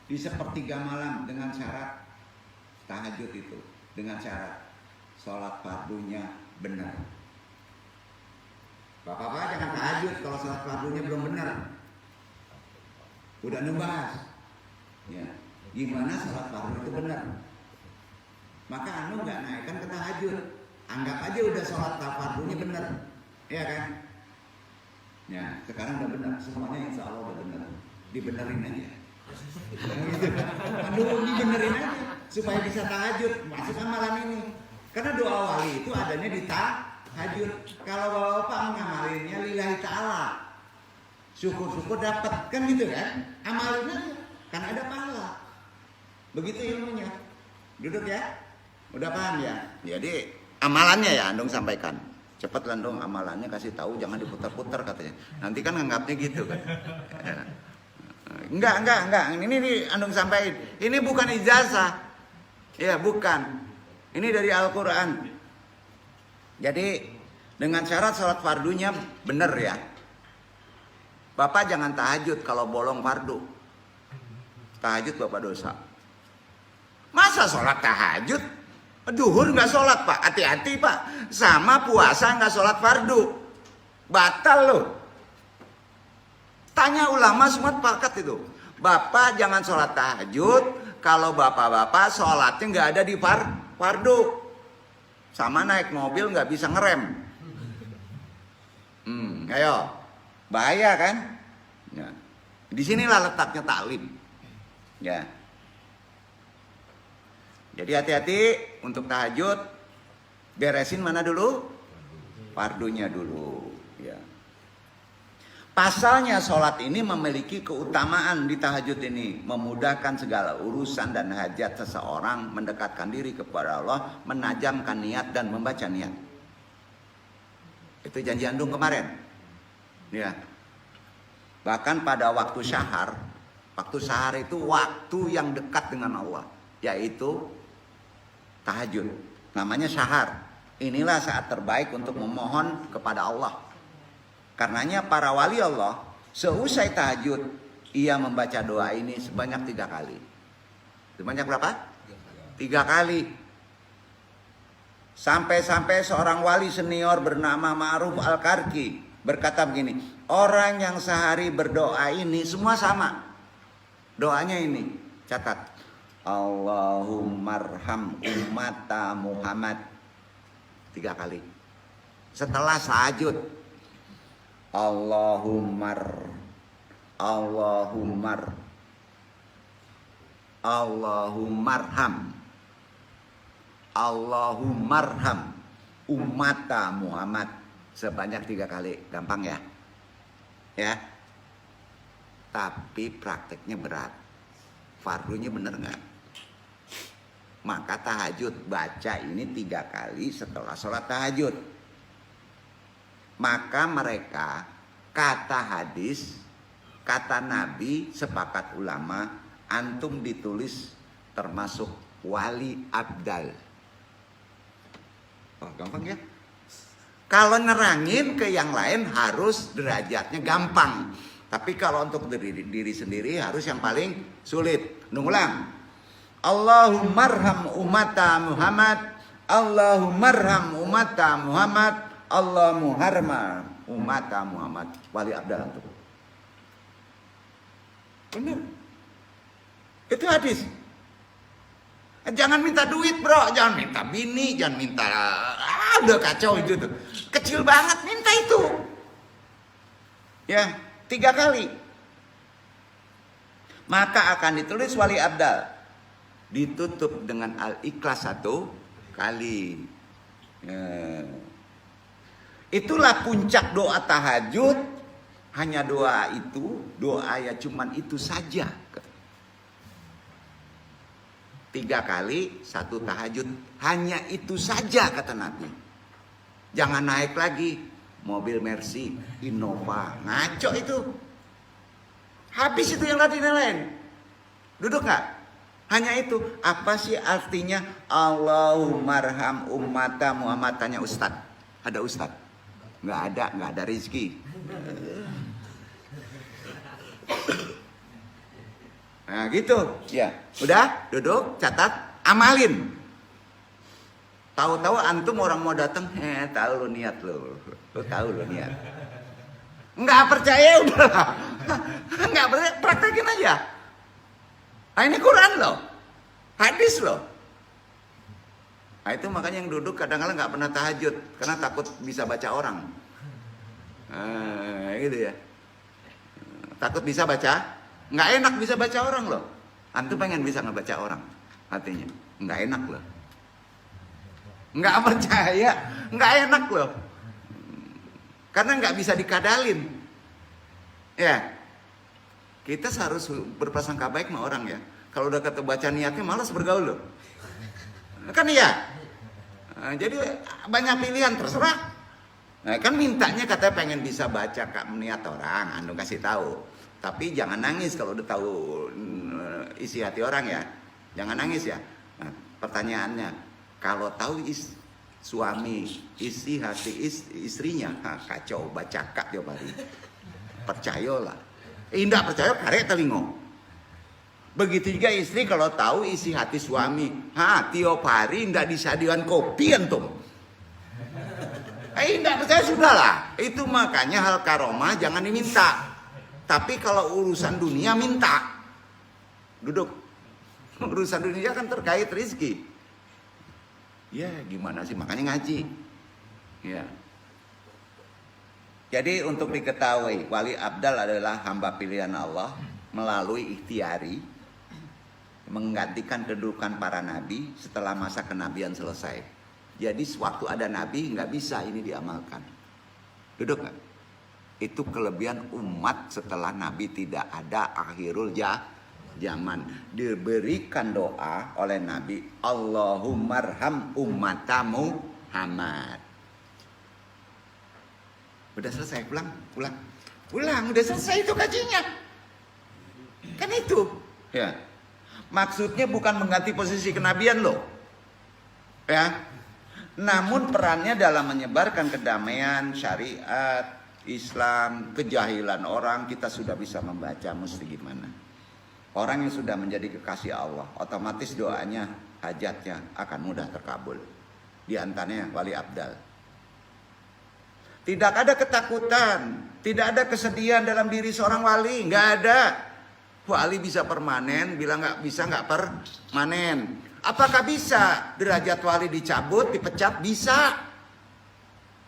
Speaker 1: Di sepertiga malam dengan syarat tahajud itu, dengan syarat sholat fardunya benar. Bapak-bapak jangan tahajud kalau sholat fardunya belum benar. Udah ngebahas. Ya. Gimana sholat fardu itu benar? maka anu nggak naikkan ke tahajud. Anggap aja udah sholat fardunya bener, ya kan? Ya, sekarang udah bener, semuanya insya Allah udah bener. Dibenerin aja. Gitu. Aduh, dibenerin aja supaya bisa tahajud, masuk amalan ini. Karena doa wali itu adanya di tahajud. Kalau bapak ngamalinnya lillahi ta'ala, syukur-syukur dapat, kan gitu kan? Amalin aja, kan ada pahala. Begitu ilmunya. Duduk ya. Udah paham ya? Jadi amalannya ya Andung sampaikan. Cepat Andung amalannya kasih tahu, jangan diputar-putar katanya. Nanti kan nganggapnya gitu kan. Enggak. Ini Andung sampaikan. Ini bukan ijazah. Ya, bukan. Ini dari Al-Qur'an. Jadi dengan syarat sholat fardunya benar ya. Bapak jangan tahajud kalau bolong fardu. Tahajud Bapak dosa. Masa sholat tahajud? Duhur nggak sholat Pak, hati-hati Pak. Sama puasa nggak sholat fardu, batal loh. Tanya ulama semua sepakat itu. Bapak jangan sholat tahajud kalau bapak-bapak sholatnya nggak ada di fardu. Sama naik mobil nggak bisa ngerem. Ayo, bahaya kan? Ya. Disinilah letaknya taklim. Ya. Jadi hati-hati untuk tahajud, beresin mana dulu? Fardunya dulu. Ya. Pasalnya sholat ini memiliki keutamaan di tahajud ini. Memudahkan segala urusan dan hajat seseorang, mendekatkan diri kepada Allah, menajamkan niat dan membaca niat. Itu janji Andung kemarin. Ya. Bahkan pada waktu syahar itu waktu yang dekat dengan Allah. Yaitu tahajud, namanya syahar. Inilah saat terbaik untuk memohon kepada Allah. Karenanya para wali Allah seusai tahajud ia membaca doa ini sebanyak 3 kali. Sebanyak berapa? 3 kali. Sampai-sampai seorang wali senior bernama Ma'ruf Al-Karki berkata begini, orang yang sehari berdoa ini semua sama. Doanya ini, catat. Allahumarham ummata Muhammad 3 kali. Setelah tahajud Allahumarham ummata Muhammad sebanyak 3 kali. Gampang ya? Ya. Tapi prakteknya berat. Fardunya bener nggak? Maka tahajud baca ini 3 kali setelah sholat tahajud. Maka mereka kata hadis, kata Nabi, sepakat ulama, antum ditulis termasuk wali abdal. Oh, gampang ya? Kalau nerangin ke yang lain harus derajatnya gampang. Tapi kalau untuk diri sendiri harus yang paling sulit. Ngulang. Allahumarham ummata Muhammad. Allahumarham ummata Muhammad. Allahumarham ummata Muhammad. Wali abdal itu. Benar. Itu hadis. Jangan minta duit bro. Jangan minta bini. Jangan minta. Udah kacau itu tuh. Kecil banget minta itu. Ya. 3 kali. Maka akan ditulis wali abdal. Ditutup dengan al-ikhlas 1 kali. Itulah puncak doa tahajud. Hanya doa itu. Doa ya cuman itu saja. 3 kali 1 tahajud. Hanya itu saja kata Nabi. Jangan naik lagi. Mobil Mercy, Innova. Ngaco itu. Habis itu yang lain. Duduk gak? Hanya itu. Apa sih artinya Allahumarham ummata Muhammad? Tanya Ustadz. Ada Ustadz? Gak ada rezeki. Nah gitu. Ya. Udah, duduk, catat, amalin. Tahu-tahu antum orang mau datang, tahu lo niat lo. Lo tahu lo niat. Nggak percaya udahlah. Nggak percaya, praktekin aja. Nah, ini Quran loh. Hadis loh. Nah, itu makanya yang duduk kadang-kadang nggak pernah tahajud karena takut bisa baca orang. Gitu ya. Takut bisa baca, nggak enak bisa baca orang loh. Antum pengen bisa ngebaca orang, artinya nggak enak loh. Nggak percaya, nggak enak loh. Karena nggak bisa dikadalin. Ya, kita harus berprasangka baik sama orang ya. Kalau udah kata baca niatnya malas bergaul loh. Kan iya. Nah, jadi banyak pilihan terserah. Nah, kan mintanya katanya pengen bisa baca kak niat orang, anu kasih tahu. Tapi jangan nangis kalau udah tahu isi hati orang ya. Jangan nangis ya. Nah, pertanyaannya, kalau tahu suami isi hati istrinya, kacau baca kak tiap hari. Percayalah. Indah percaya karek telingo. Begitu juga istri kalau tahu isi hati suami, tiap hari ndak disadikan kopi antum. Ndak percaya sudahlah. Itu makanya hal karomah jangan diminta. Tapi kalau urusan dunia minta. Duduk. Urusan dunia kan terkait rezeki. Ya gimana sih, makanya ngaji. Ya. Jadi untuk diketahui, wali abdal adalah hamba pilihan Allah melalui ikhtiari menggantikan kedudukan para nabi setelah masa kenabian selesai. Jadi sewaktu ada nabi nggak bisa ini diamalkan. Duduk nggak? Itu kelebihan umat setelah nabi tidak ada akhirul zaman. Diberikan doa oleh nabi, Allahumarham ummatamu Muhammad. Udah selesai, pulang, udah selesai itu kajinya. Kan itu, ya. Maksudnya bukan mengganti posisi kenabian loh, ya. Namun perannya dalam menyebarkan kedamaian, syariat, Islam, kejahilan orang kita sudah bisa membaca mesti gimana. Orang yang sudah menjadi kekasih Allah, otomatis doanya, hajatnya akan mudah terkabul. Di antaranya wali abdal. Tidak ada ketakutan, tidak ada kesedihan dalam diri seorang wali, nggak ada. Wali bisa permanen, bilang nggak bisa nggak permanen. Apakah bisa derajat wali dicabut, dipecat? Bisa.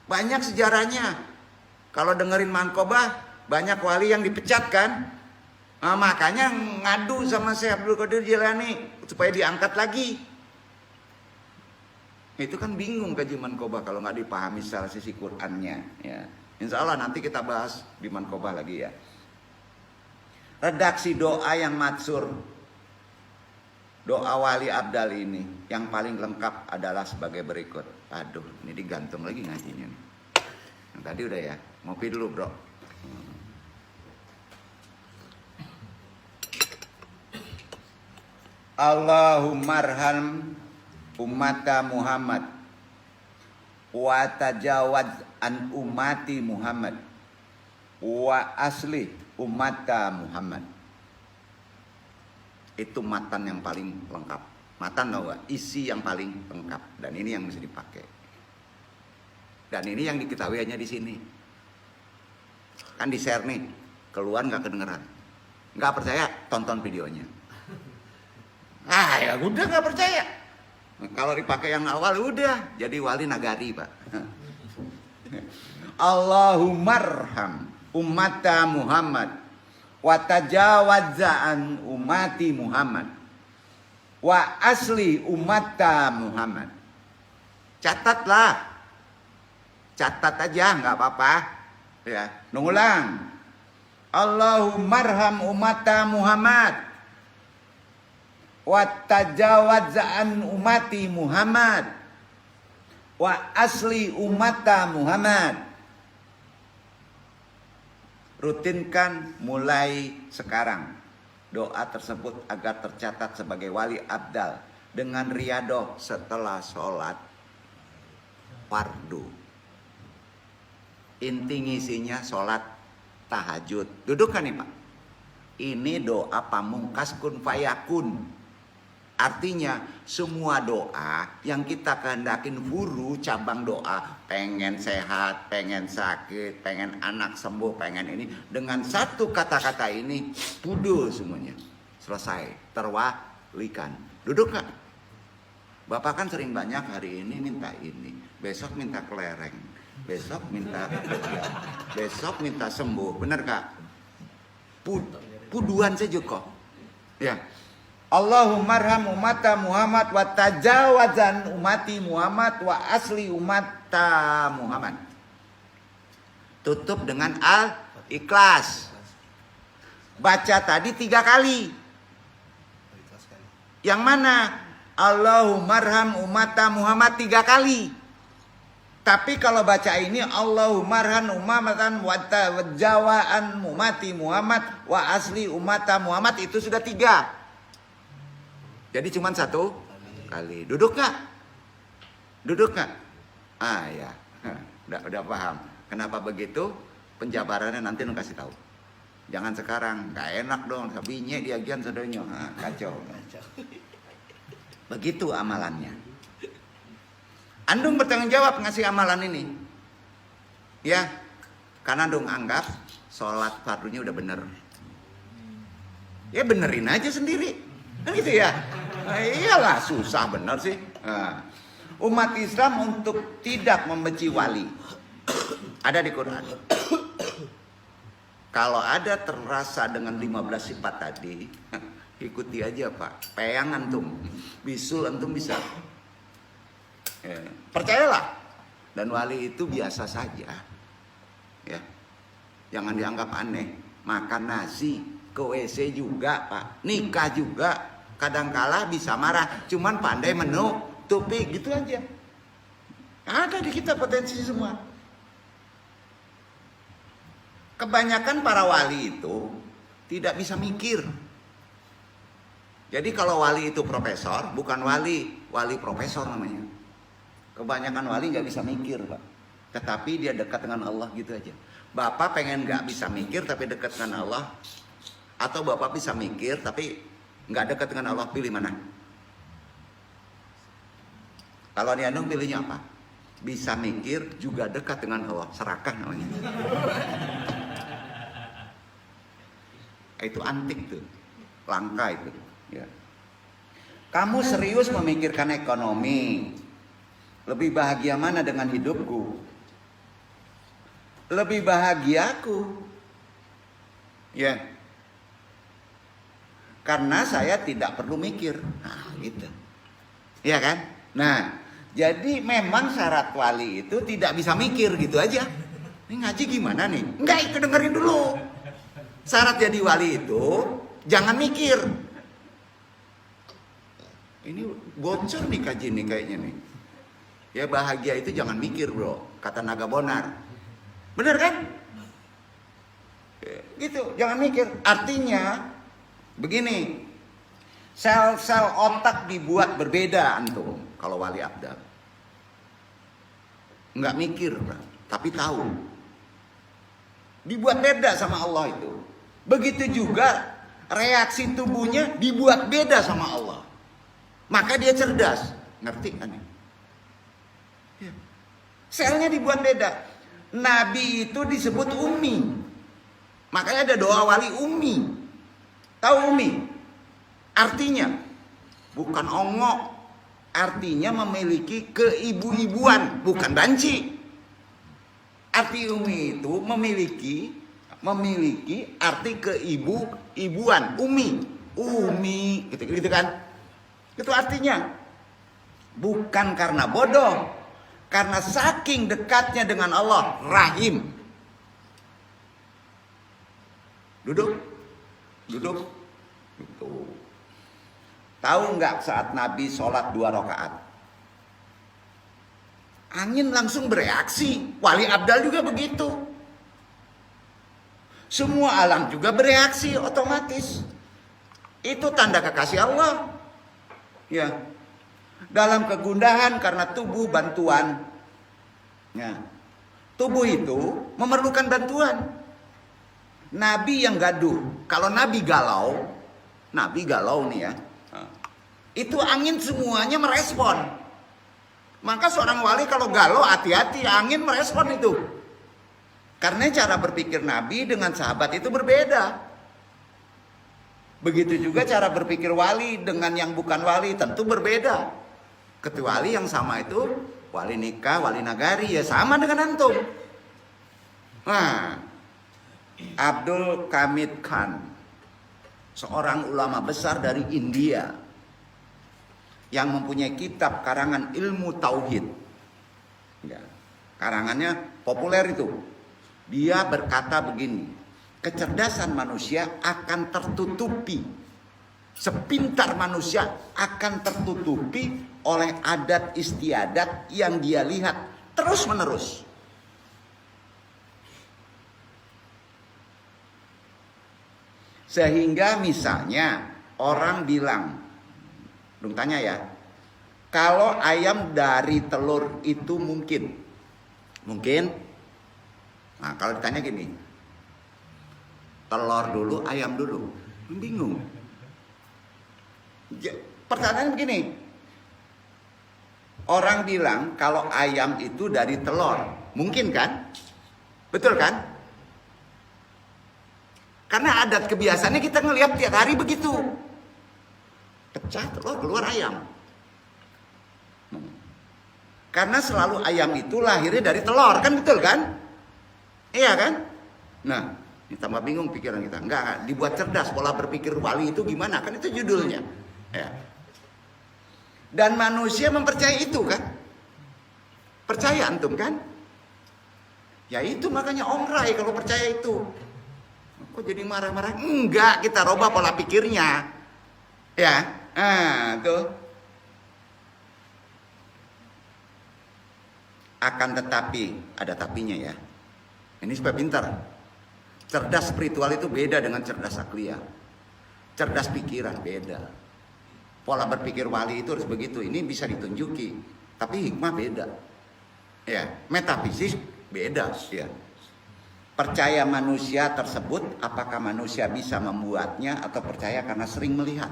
Speaker 1: Banyak sejarahnya. Kalau dengerin Mankobah, banyak wali yang dipecat kan? Nah, makanya ngadu sama Syekh Abdul Qadir Jilani supaya diangkat lagi. Itu kan bingung kaji Mankobah kalau nggak dipahami secara sisi Qur'annya. Ya. Insya Allah nanti kita bahas di Mankobah lagi ya. Redaksi doa yang matsur, doa wali abdal ini yang paling lengkap adalah sebagai berikut. Aduh, ini digantung lagi ngajinya nih. Yang tadi udah ya, ngopi dulu bro. Allahumarham ummata Muhammad wa tajawaz an ummati Muhammad wa asli ummata Muhammad. Itu matan yang paling lengkap. Matan tau gak? Isi yang paling lengkap. Dan ini yang mesti dipakai. Dan ini yang diketahui hanya di sini. Kan di share nih, keluar nggak kedengeran. Nggak percaya, tonton videonya. Ya udah nggak percaya. Kalau dipakai yang awal udah jadi wali nagari pak. Allahumarham ummata Muhammad wa tajawazan ummati Muhammad wa asli ummata Muhammad. Catatlah, catat aja nggak apa-apa. Ya, ngulang. Allahumarham ummata Muhammad wa tajawazan ummati Muhammad wa asli ummata Muhammad. Rutinkan mulai sekarang doa tersebut agar tercatat sebagai wali abdal dengan riadoh setelah sholat fardu. Inti ngisinya sholat tahajud. Duduk kan nih pak? Ini doa pamungkas kun fayakun. Artinya semua doa yang kita kehendakin huru cabang doa, pengen sehat, pengen sakit, pengen anak sembuh, pengen ini, dengan satu kata-kata ini pudul semuanya, selesai, terwalikan. Duduk gak? Bapak kan sering banyak hari ini minta ini, besok minta kelereng, besok minta kerja, besok minta sembuh, bener Kak? Puduan saja kok. Ya. Allahumma arham ummata Muhammad wa tajawazan ummati Muhammad wa asli ummata Muhammad. Tutup dengan al-ikhlas. Baca tadi 3 kali. Yang mana? Allahumma arham ummata Muhammad 3 kali. Tapi kalau baca ini Allahumma arham ummatan wa tajawazan ummati Muhammad wa asli ummata Muhammad, itu sudah 3. Jadi cuma 1 kali. Duduk nggak? Duduk nggak? Ah ya, udah paham. Kenapa begitu? Penjabarannya nanti nu kasih tahu. Jangan sekarang, nggak enak dong. Sabinya diagian sadonya, kacau. Begitu amalannya. Andung bertanggung jawab ngasih amalan ini. Ya, karena Andung anggap sholat fardunya udah bener. Ya benerin aja sendiri. Kan gitu ya. Nah, iyalah susah bener sih. Nah, umat Islam untuk tidak membenci wali. Ada di Quran. Kalau ada terasa dengan 15 sifat tadi, ikuti aja Pak. Peyang antum, bisul antum bisa. Ya, percayalah. Dan wali itu biasa saja. Ya. Jangan dianggap aneh. Makan nasi, ke WC juga Pak. Nikah juga. Kadangkala bisa marah. Cuman pandai menutupi. Gitu aja. Ada di kita potensi semua. Kebanyakan para wali itu tidak bisa mikir. Jadi kalau wali itu profesor, bukan wali profesor namanya. Kebanyakan wali nggak bisa mikir Pak. Tetapi dia dekat dengan Allah gitu aja. Bapak pengen nggak bisa mikir tapi dekat dengan Allah, atau Bapak bisa mikir tapi nggak dekat dengan Allah, pilih mana? Kalau Nianung pilihnya apa? Bisa mikir juga dekat dengan Allah, serakah namanya. Itu antik tuh, langka itu. Ya. Kamu serius memikirkan ekonomi? Lebih bahagia mana dengan hidupku? Lebih bahagiaku. Ya. Karena saya tidak perlu mikir. Nah, gitu. Iya kan? Nah, jadi memang syarat wali itu tidak bisa mikir gitu aja. Ini ngaji gimana nih? Enggak, itu dengerin dulu. Syarat jadi wali itu jangan mikir. Ini bocor nih kaji nih kayaknya nih. Ya bahagia itu jangan mikir bro, kata Naga Bonar. Bener kan? Gitu, jangan mikir. Artinya begini, sel-sel otak dibuat berbeda antum kalau wali abdal. Nggak mikir, tapi tahu. Dibuat beda sama Allah itu. Begitu juga reaksi tubuhnya dibuat beda sama Allah. Maka dia cerdas. Ngerti kan? Ya. Selnya dibuat beda. Nabi itu disebut ummi. Makanya ada doa wali ummi. Tahu ummi? Artinya bukan ongok. Artinya memiliki keibu-ibuan, bukan banci. Arti ummi itu memiliki arti keibu-ibuan. Umi, gitu kan? Itu artinya. Bukan karena bodoh, karena saking dekatnya dengan Allah, rahim. Duduk. Gitu. Tahu nggak saat Nabi sholat 2 rakaat? Angin langsung bereaksi. Wali abdal juga begitu. Semua alam juga bereaksi otomatis. Itu tanda kekasih Allah. Ya. Dalam kegundahan karena tubuh bantuan. Ya. Tubuh itu memerlukan bantuan. Nabi yang gaduh. Kalau Nabi galau nih ya. Itu angin semuanya merespon. Maka seorang wali kalau galau hati-hati, angin merespon itu. Karena cara berpikir Nabi dengan sahabat itu berbeda. Begitu juga cara berpikir wali dengan yang bukan wali tentu berbeda. Kecuali yang sama itu wali nikah, wali nagari, ya sama dengan antum. Nah, Abdul Hamid Khan, seorang ulama besar dari India yang mempunyai kitab karangan ilmu tauhid. Ya, karangannya populer itu. Dia berkata begini, kecerdasan manusia akan tertutupi, sepintar manusia akan tertutupi oleh adat istiadat yang dia lihat terus menerus. Sehingga misalnya orang bilang, dong tanya ya, kalau ayam dari telur itu mungkin? Nah kalau ditanya gini, telur dulu, ayam dulu, bingung. Pertanyaan begini, orang bilang kalau ayam itu dari telur, mungkin kan? Betul kan? Karena adat kebiasaannya kita ngelihat tiap hari begitu. Pecah telur, keluar ayam. Karena selalu ayam itu lahirnya dari telur, kan betul kan? Iya kan? Nah, ini tambah bingung pikiran kita. Enggak, dibuat cerdas, pola berpikir wali itu gimana? Kan itu judulnya. Ya. Dan manusia mempercayai itu kan? Percaya antum kan? Ya itu makanya ongrai kalau percaya itu. Kok jadi marah-marah? Enggak, kita robah pola pikirnya. Ya, tuh. Akan tetapi, ada tapinya ya. Ini supaya pintar. Cerdas spiritual itu beda dengan cerdas akliah. Cerdas pikiran beda. Pola berpikir wali itu harus begitu. Ini bisa ditunjuki, tapi hikmah beda. Ya, metafisis beda. Ya. Percaya manusia tersebut, apakah manusia bisa membuatnya atau percaya karena sering melihat?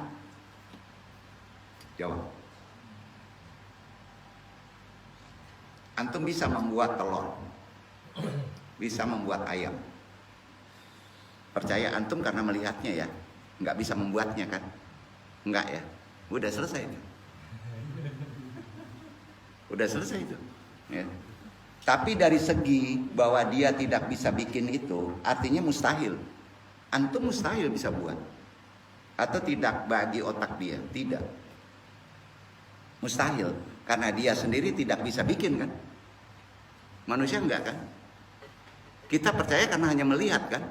Speaker 1: Jawab. Antum bisa membuat telur, bisa membuat ayam. Percaya antum karena melihatnya ya, nggak bisa membuatnya kan? Nggak ya, udah selesai itu. Udah selesai itu. Ya. Tapi dari segi bahwa dia tidak bisa bikin itu, artinya mustahil. Antum mustahil bisa buat. Atau tidak bagi otak dia, tidak. Mustahil, karena dia sendiri tidak bisa bikin kan. Manusia enggak kan. Kita percaya karena hanya melihat kan.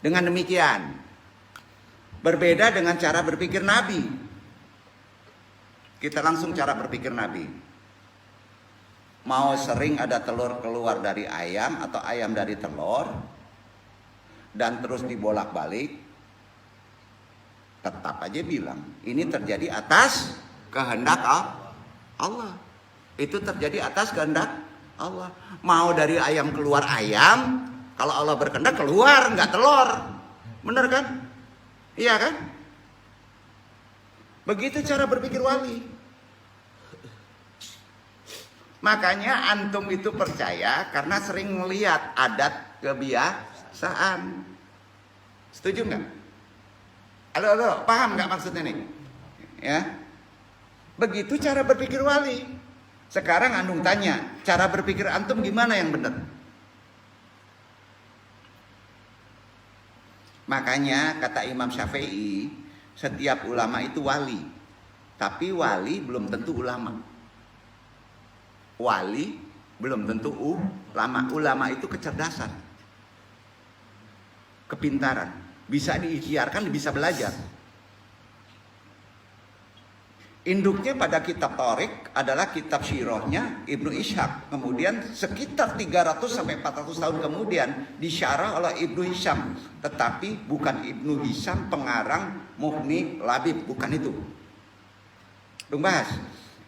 Speaker 1: Dengan demikian, berbeda dengan cara berpikir Nabi. Kita langsung cara berpikir Nabi. Mau sering ada telur keluar dari ayam atau ayam dari telur dan terus dibolak-balik, tetap aja bilang ini terjadi atas kehendak Allah. Itu terjadi atas kehendak Allah. Mau dari ayam keluar ayam, kalau Allah berkehendak keluar, nggak telur. Bener kan? Iya kan? Begitu cara berpikir wali. Makanya antum itu percaya karena sering melihat adat kebiasaan. Setuju nggak? Halo, paham nggak maksudnya nih? Ya, begitu cara berpikir wali. Sekarang antum tanya, cara berpikir antum gimana yang benar? Makanya kata Imam Syafi'i, setiap ulama itu wali, tapi wali belum tentu ulama. Wali belum tentu ulama. Ulama itu kecerdasan, kepintaran, bisa diikhtiarkan, bisa belajar. Induknya pada kitab Thariq adalah kitab Syirahnya Ibnu Ishaq. Kemudian sekitar 300 sampai 400 tahun kemudian disyarah oleh Ibnu Hisham. Tetapi bukan Ibnu Hisham pengarang Mughni Labib, bukan itu. Dong bahas.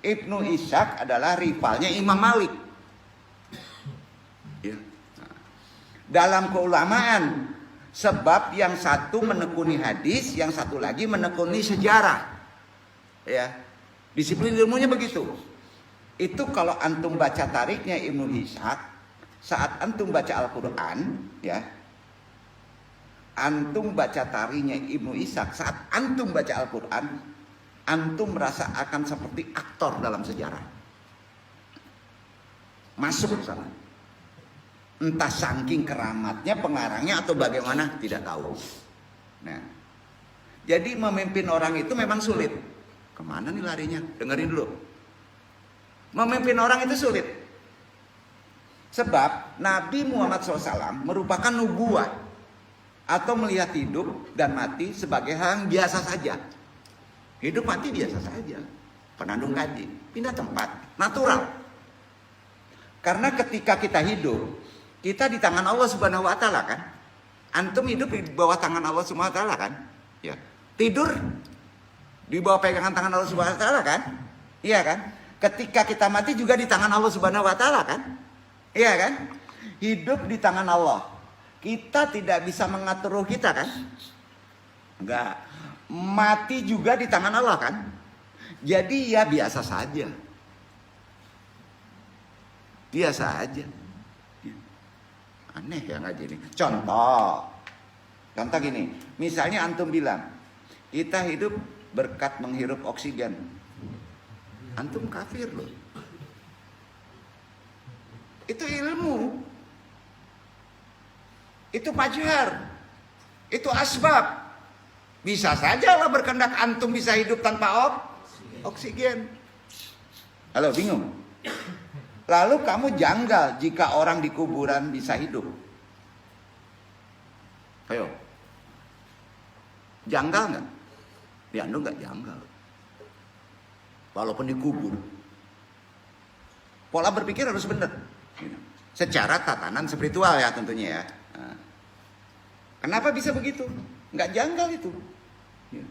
Speaker 1: Ibnu Ishaq adalah rivalnya Imam Malik. Ya. Dalam keulamaan, sebab yang satu menekuni hadis, yang satu lagi menekuni sejarah. Ya, disiplin ilmunya begitu. Itu kalau antum baca tariknya Ibnu Ishaq, saat antum baca Al-Quran, ya, antum baca tariknya Ibnu Ishaq, saat antum baca Al-Quran, antum merasa akan seperti aktor dalam sejarah. Masuk ke sana. Entah saking keramatnya pengarangnya atau bagaimana, tidak tahu. Nah, jadi memimpin orang itu memang sulit. Kemana nih larinya? Dengerin dulu. Memimpin orang itu sulit. Sebab Nabi Muhammad SAW merupakan nubuah atau melihat hidup dan mati sebagai hal yang biasa saja. Hidup mati biasa saja. Penandung kaji, pindah tempat, natural. Karena ketika kita hidup, kita di tangan Allah Subhanahu wa taala kan? Antum hidup di bawah tangan Allah Subhanahu wa taala kan? Ya. Tidur di bawah pegangan tangan Allah Subhanahu wa taala kan? Iya kan? Ketika kita mati juga di tangan Allah Subhanahu wa taala kan? Iya kan? Hidup di tangan Allah. Kita tidak bisa mengatur roh kita kan? Enggak. Mati juga di tangan Allah kan? Jadi ya biasa saja. Biasa aja. Aneh ya ngaji ini. Contoh gini. Misalnya antum bilang, kita hidup berkat menghirup oksigen. Antum kafir loh. Itu ilmu. Itu majhar. Itu asbab. Bisa saja Allah berkehendak antum bisa hidup tanpa oksigen. Halo, bingung? Lalu kamu janggal jika orang di kuburan bisa hidup. Ayo. Janggal nggak? Ya, anu nggak janggal. Walaupun dikubur. Pola berpikir harus benar. Secara tatanan spiritual ya tentunya ya. Nah. Kenapa bisa begitu? Nggak janggal itu. Ya.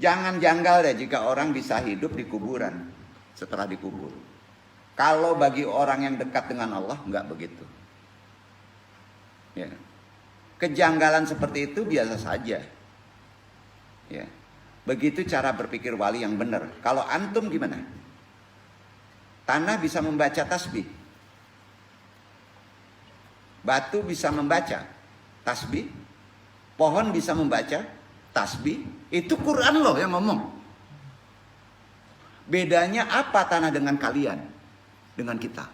Speaker 1: Jangan janggal deh jika orang bisa hidup di kuburan setelah dikubur. Kalau bagi orang yang dekat dengan Allah nggak begitu. Ya. Kejanggalan seperti itu biasa saja. Ya. Begitu cara berpikir wali yang benar. Kalau antum gimana? Tanah bisa membaca tasbih. Batu bisa membaca tasbih. Pohon bisa membaca tasbih. Itu Quran loh yang ngomong. Bedanya apa tanah dengan kalian? Dengan kita.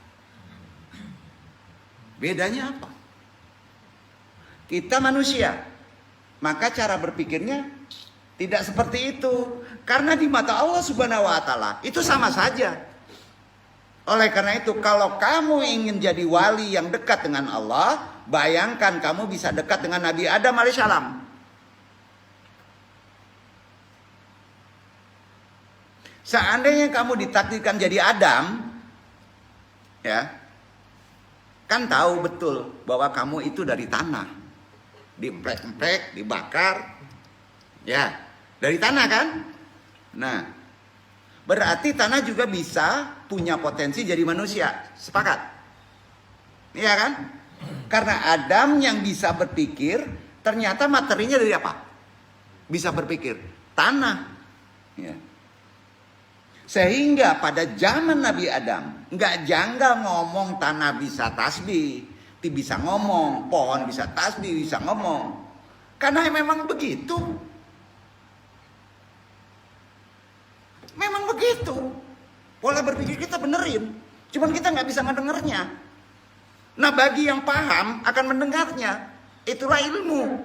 Speaker 1: Bedanya apa? Kita manusia. Maka cara berpikirnya tidak seperti itu. Karena di mata Allah Subhanahu wa taala itu sama saja. Oleh karena itu, kalau kamu ingin jadi wali yang dekat dengan Allah, bayangkan kamu bisa dekat dengan Nabi Adam alaihissalam. Seandainya kamu ditakdirkan jadi Adam, ya, kan tahu betul bahwa kamu itu dari tanah, diemprek-emprek, dibakar, ya, dari tanah kan? Nah, berarti tanah juga bisa punya potensi jadi manusia. Sepakat? Iya kan? Karena Adam yang bisa berpikir, ternyata materinya dari apa? Bisa berpikir. Tanah. Ya. Sehingga pada zaman Nabi Adam, nggak janggal ngomong tanah bisa tasbih. Bisa ngomong, pohon bisa tasbih, bisa ngomong. Karena memang begitu. Memang begitu. Pola berpikir kita benerin. Cuman kita nggak bisa mendengarnya. Nah bagi yang paham akan mendengarnya. Itulah ilmu.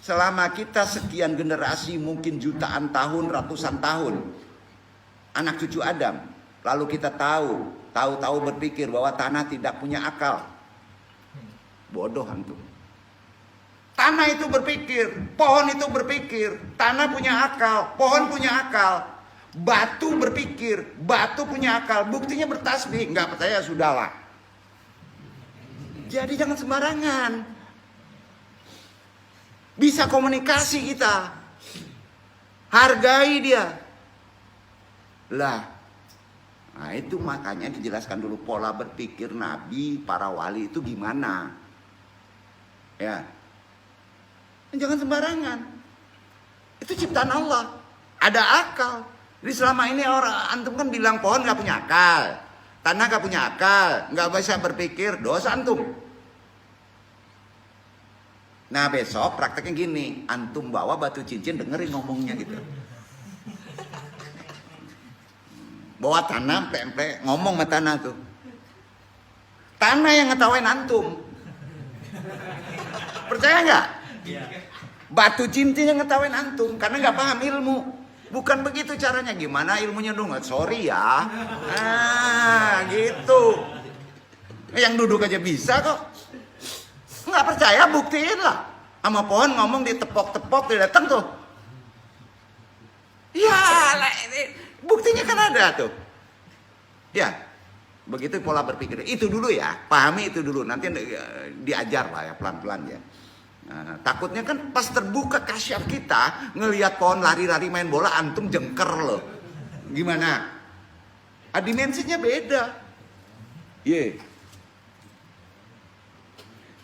Speaker 1: Selama kita sekian generasi, mungkin jutaan tahun, ratusan tahun. Anak cucu Adam. Lalu kita tahu berpikir bahwa tanah tidak punya akal. Bodoh antum. Tanah itu berpikir. Pohon itu berpikir. Tanah punya akal. Pohon punya akal. Batu berpikir, batu punya akal, buktinya bertasbih. Nggak percaya, sudahlah. Jadi jangan sembarangan. Bisa komunikasi kita. Hargai dia. Lah. Nah itu makanya dijelaskan dulu pola berpikir Nabi, para wali itu gimana. Ya. Jangan sembarangan. Itu ciptaan Allah. Ada akal. Jadi selama ini orang antum kan bilang pohon nggak punya akal, tanah nggak punya akal, nggak bisa berpikir, dosa antum. Nah besok prakteknya gini, antum bawa batu cincin, dengerin ngomongnya gitu. Bawa tanah, emple, ngomong sama tanah tuh. Tanah yang ngetawain antum. Percaya nggak? Batu cincin yang ngetawain antum, karena nggak paham ilmu. Bukan begitu caranya. Gimana ilmunya dong? Sorry ya. Gitu. Yang duduk aja bisa kok. Nggak percaya, buktiin lah. Sama pohon ngomong ditepok-tepok, dia datang tuh. Ya, buktinya kan ada tuh. Ya, begitu pola berpikir. Itu dulu ya, pahami itu dulu. Nanti diajar lah ya, pelan-pelan ya. Nah, takutnya kan pas terbuka kasyaf kita, ngelihat pohon lari-lari main bola, antum jengker loh. Gimana? Dimensinya beda. Ye.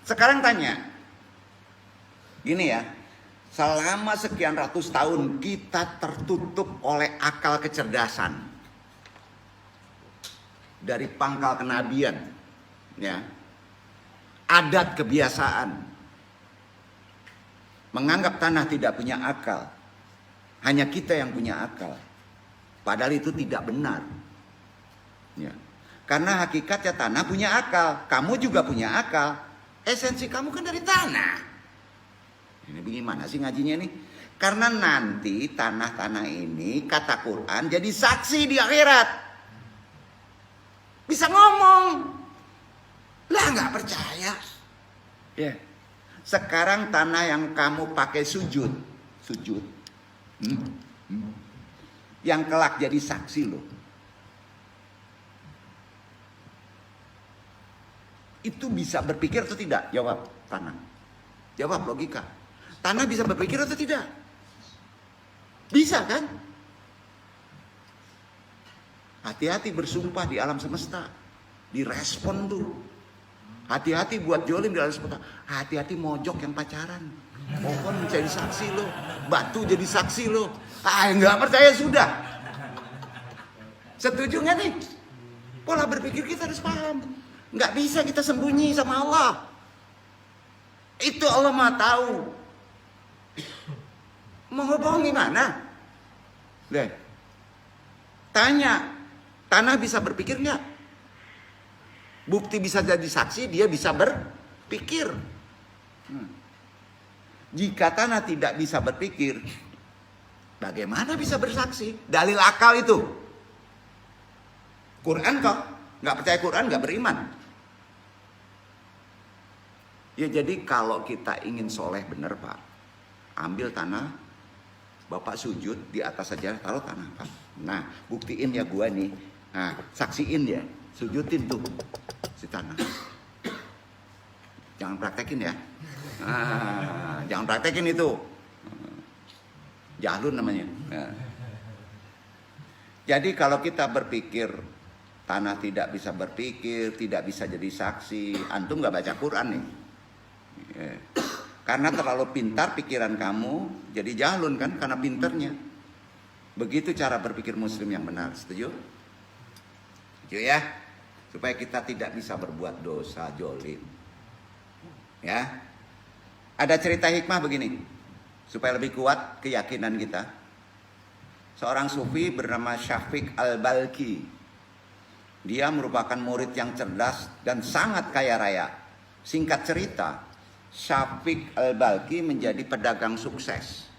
Speaker 1: Sekarang tanya. Gini ya. Selama sekian ratus tahun kita tertutup oleh akal kecerdasan. Dari pangkal kenabian. Ya. Adat kebiasaan. Menganggap tanah tidak punya akal. Hanya kita yang punya akal. Padahal itu tidak benar. Ya. Karena hakikatnya tanah punya akal. Kamu juga punya akal. Esensi kamu kan dari tanah. Ini bagaimana sih ngajinya nih? Karena nanti tanah-tanah ini kata Quran jadi saksi di akhirat. Bisa ngomong. Lah nggak percaya. Ya. Sekarang tanah yang kamu pakai sujud. Yang kelak jadi saksi loh. Itu bisa berpikir atau tidak? Jawab tanah. Jawab logika. Tanah bisa berpikir atau tidak? Bisa kan? Hati-hati bersumpah di alam semesta. Direspon tuh. Hati-hati buat jolim di alam semesta. Hati-hati mojok yang pacaran. Pohon jadi saksi lo. Batu jadi saksi lo. Nggak percaya sudah. Setuju nggak nih? Pola berpikir kita harus paham. Nggak bisa kita sembunyi sama Allah. Itu Allah Maha tahu. Mau ngebohong gimana? Deh. Tanya. Tanah bisa berpikir nggak? Bukti bisa jadi saksi, dia bisa berpikir. Jika tanah tidak bisa berpikir, bagaimana bisa bersaksi? Dalil akal itu. Quran kok. Nggak percaya Quran, nggak beriman. Ya jadi kalau kita ingin soleh bener Pak, ambil tanah, Bapak sujud di atas saja, taruh tanah Pak. Nah buktiin ya gua nih, nah saksiin ya, sujudin tuh si tanah. Jangan praktekin ya. Jangan praktekin itu. Jahlun namanya. Nah. Jadi kalau kita berpikir tanah tidak bisa berpikir, tidak bisa jadi saksi, antum nggak baca Quran nih. Karena terlalu pintar pikiran kamu, jadi jahlun kan karena pinternya. Begitu cara berpikir muslim yang benar. Setuju? Setuju ya? Supaya kita tidak bisa berbuat dosa jolim. Ya. Ada cerita hikmah begini. Supaya lebih kuat keyakinan kita. Seorang sufi bernama Syafiq Al-Balki. Dia merupakan murid yang cerdas dan sangat kaya raya. Singkat cerita, Syafiq Al-Balki menjadi pedagang sukses.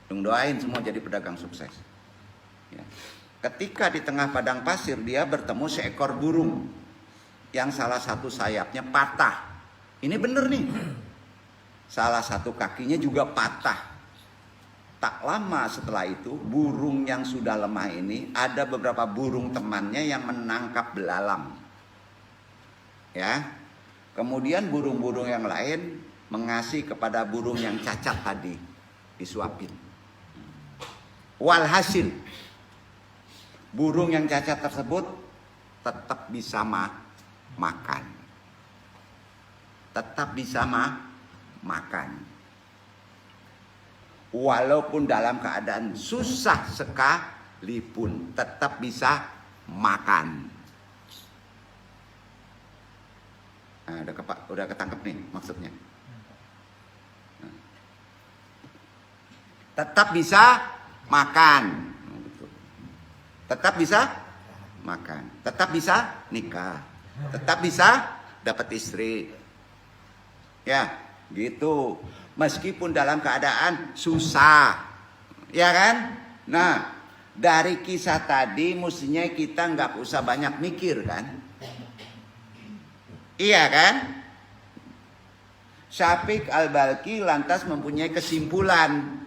Speaker 1: Doain semua jadi pedagang sukses. Ya. Ketika di tengah padang pasir dia bertemu seekor burung yang salah satu sayapnya patah. Ini bener nih. Salah satu kakinya juga patah. Tak lama setelah itu burung yang sudah lemah ini ada beberapa burung temannya yang menangkap belalang. Ya. Kemudian burung-burung yang lain mengasih kepada burung yang cacat tadi, disuapin. Walhasil burung yang cacat tersebut tetap bisa makan. Tetap bisa makan. Walaupun dalam keadaan susah sekalipun tetap bisa makan. Nah, udah ketangkep nih maksudnya. tetap bisa makan. Tetap bisa makan, tetap bisa nikah, tetap bisa dapat istri. Ya, gitu. Meskipun dalam keadaan susah. Ya kan? Nah, dari kisah tadi mestinya kita nggak usah banyak mikir kan? Iya kan? Syafiq Al-Balkhi lantas mempunyai kesimpulan.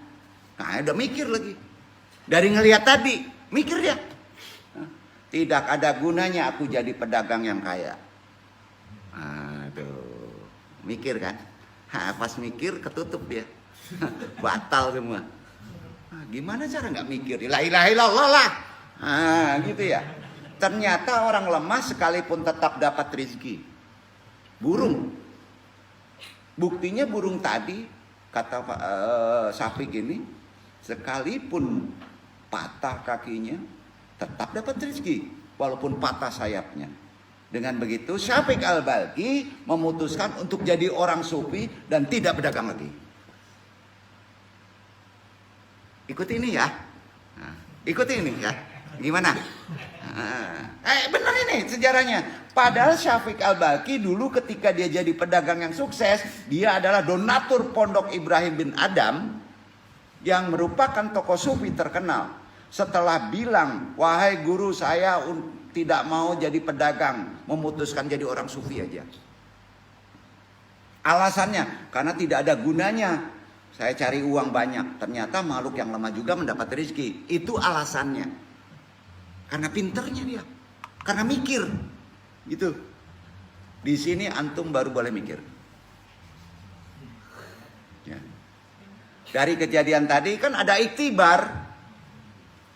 Speaker 1: Nah, udah mikir lagi. Dari ngelihat tadi, mikir dia. Tidak ada gunanya aku jadi pedagang yang kaya. Aduh, mikir kan? Pas mikir ketutup dia. Batal semua. Gimana cara nggak mikir? La ilaha illallah lah. Gitu ya. Ternyata orang lemah sekalipun tetap dapat rezeki. Burung. Buktinya burung tadi, kata Syafiq ini, sekalipun patah kakinya, tetap dapat rezeki walaupun patah sayapnya. Dengan begitu Syafiq Al-Balkhi memutuskan untuk jadi orang sufi dan tidak berdagang lagi. Ikuti ini ya. Ikuti ini ya. Gimana? Benar ini sejarahnya. Padahal Syafiq Al-Balkhi dulu ketika dia jadi pedagang yang sukses, dia adalah donatur Pondok Ibrahim bin Adam yang merupakan tokoh sufi terkenal. Setelah bilang, wahai guru, saya tidak mau jadi pedagang, memutuskan jadi orang sufi aja. Alasannya, karena tidak ada gunanya saya cari uang banyak. Ternyata makhluk yang lemah juga mendapat rezeki. Itu alasannya. Karena pinternya dia, karena mikir, gitu. Di sini antum baru boleh mikir. Ya. Dari kejadian tadi kan ada iktibar.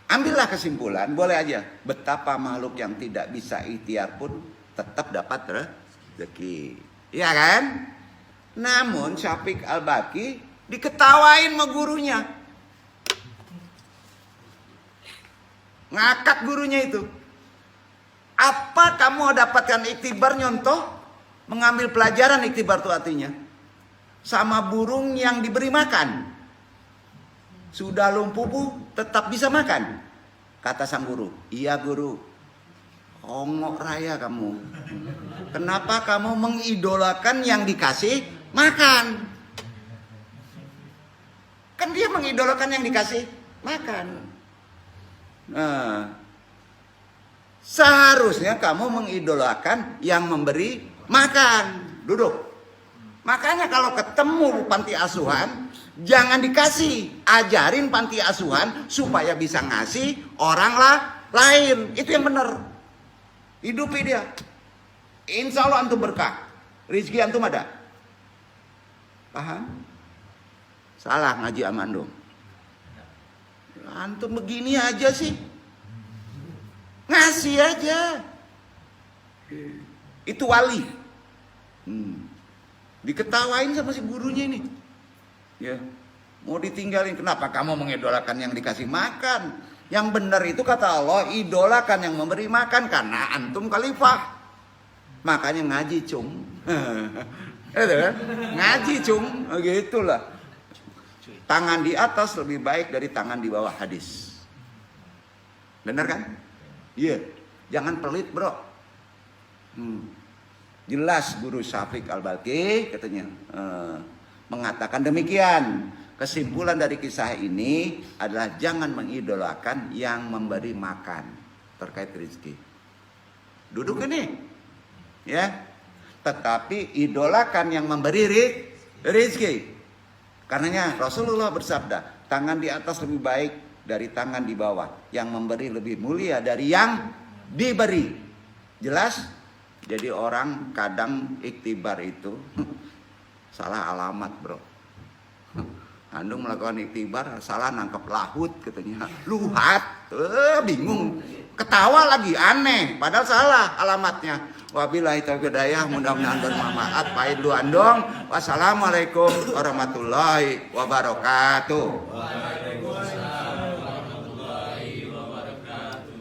Speaker 1: Ambillah kesimpulan, boleh aja. Betapa makhluk yang tidak bisa ikhtiar pun tetap dapat rezeki. Iya kan? Namun Syafiq Al-Balkhi diketawain sama gurunya. Ngakak gurunya itu. Apa kamu dapatkan iktibar nyontoh? Mengambil pelajaran iktibar itu artinya. Sama burung yang diberi makan. Sudah lumpuh tetap bisa makan. Kata sang guru, iya guru. Ongok raya kamu. Kenapa kamu mengidolakan yang dikasih makan? Kan dia mengidolakan yang dikasih makan. Nah, seharusnya kamu mengidolakan yang memberi makan. Duduk. Makanya kalau ketemu panti asuhan, jangan dikasih, ajarin panti asuhan supaya bisa ngasih orang lain. Itu yang benar. Hidupi dia. Insya Allah antum berkah. Rizki antum ada. Paham? Salah ngaji amandum. Antum begini aja sih. Ngasih aja. Itu wali. Diketawain sama si gurunya ini. Ya, mau ditinggalin, kenapa kamu mengidolakan yang dikasih makan? Yang benar itu kata Allah, idolakan yang memberi makan karena antum khalifah. Makanya ngaji cung. Ngaji cung, gitulah. Tangan di atas lebih baik dari tangan di bawah hadis. Benar kan? Iya. Jangan pelit, bro. Jelas guru Syafiq Al-Balkhi katanya mengatakan demikian. Kesimpulan dari kisah ini adalah jangan mengidolakan yang memberi makan terkait rezeki. Duduk ini, ya. Tetapi idolakan yang memberi rezeki. Karenanya Rasulullah bersabda, tangan di atas lebih baik dari tangan di bawah. Yang memberi lebih mulia dari yang diberi. Jelas? Jadi orang kadang iktibar itu salah alamat, bro. Andung melakukan iktibar salah nangkep lahut katanya. Luhat, bingung. Ketawa lagi aneh, padahal salah alamatnya. Wabillahi taufiq hidayah, mudah-mudahan bermanfaat. Pahit lu andong. Wassalamualaikum warahmatullahi wabarakatuh. Waalaikumsalam warahmatullahi wabarakatuh.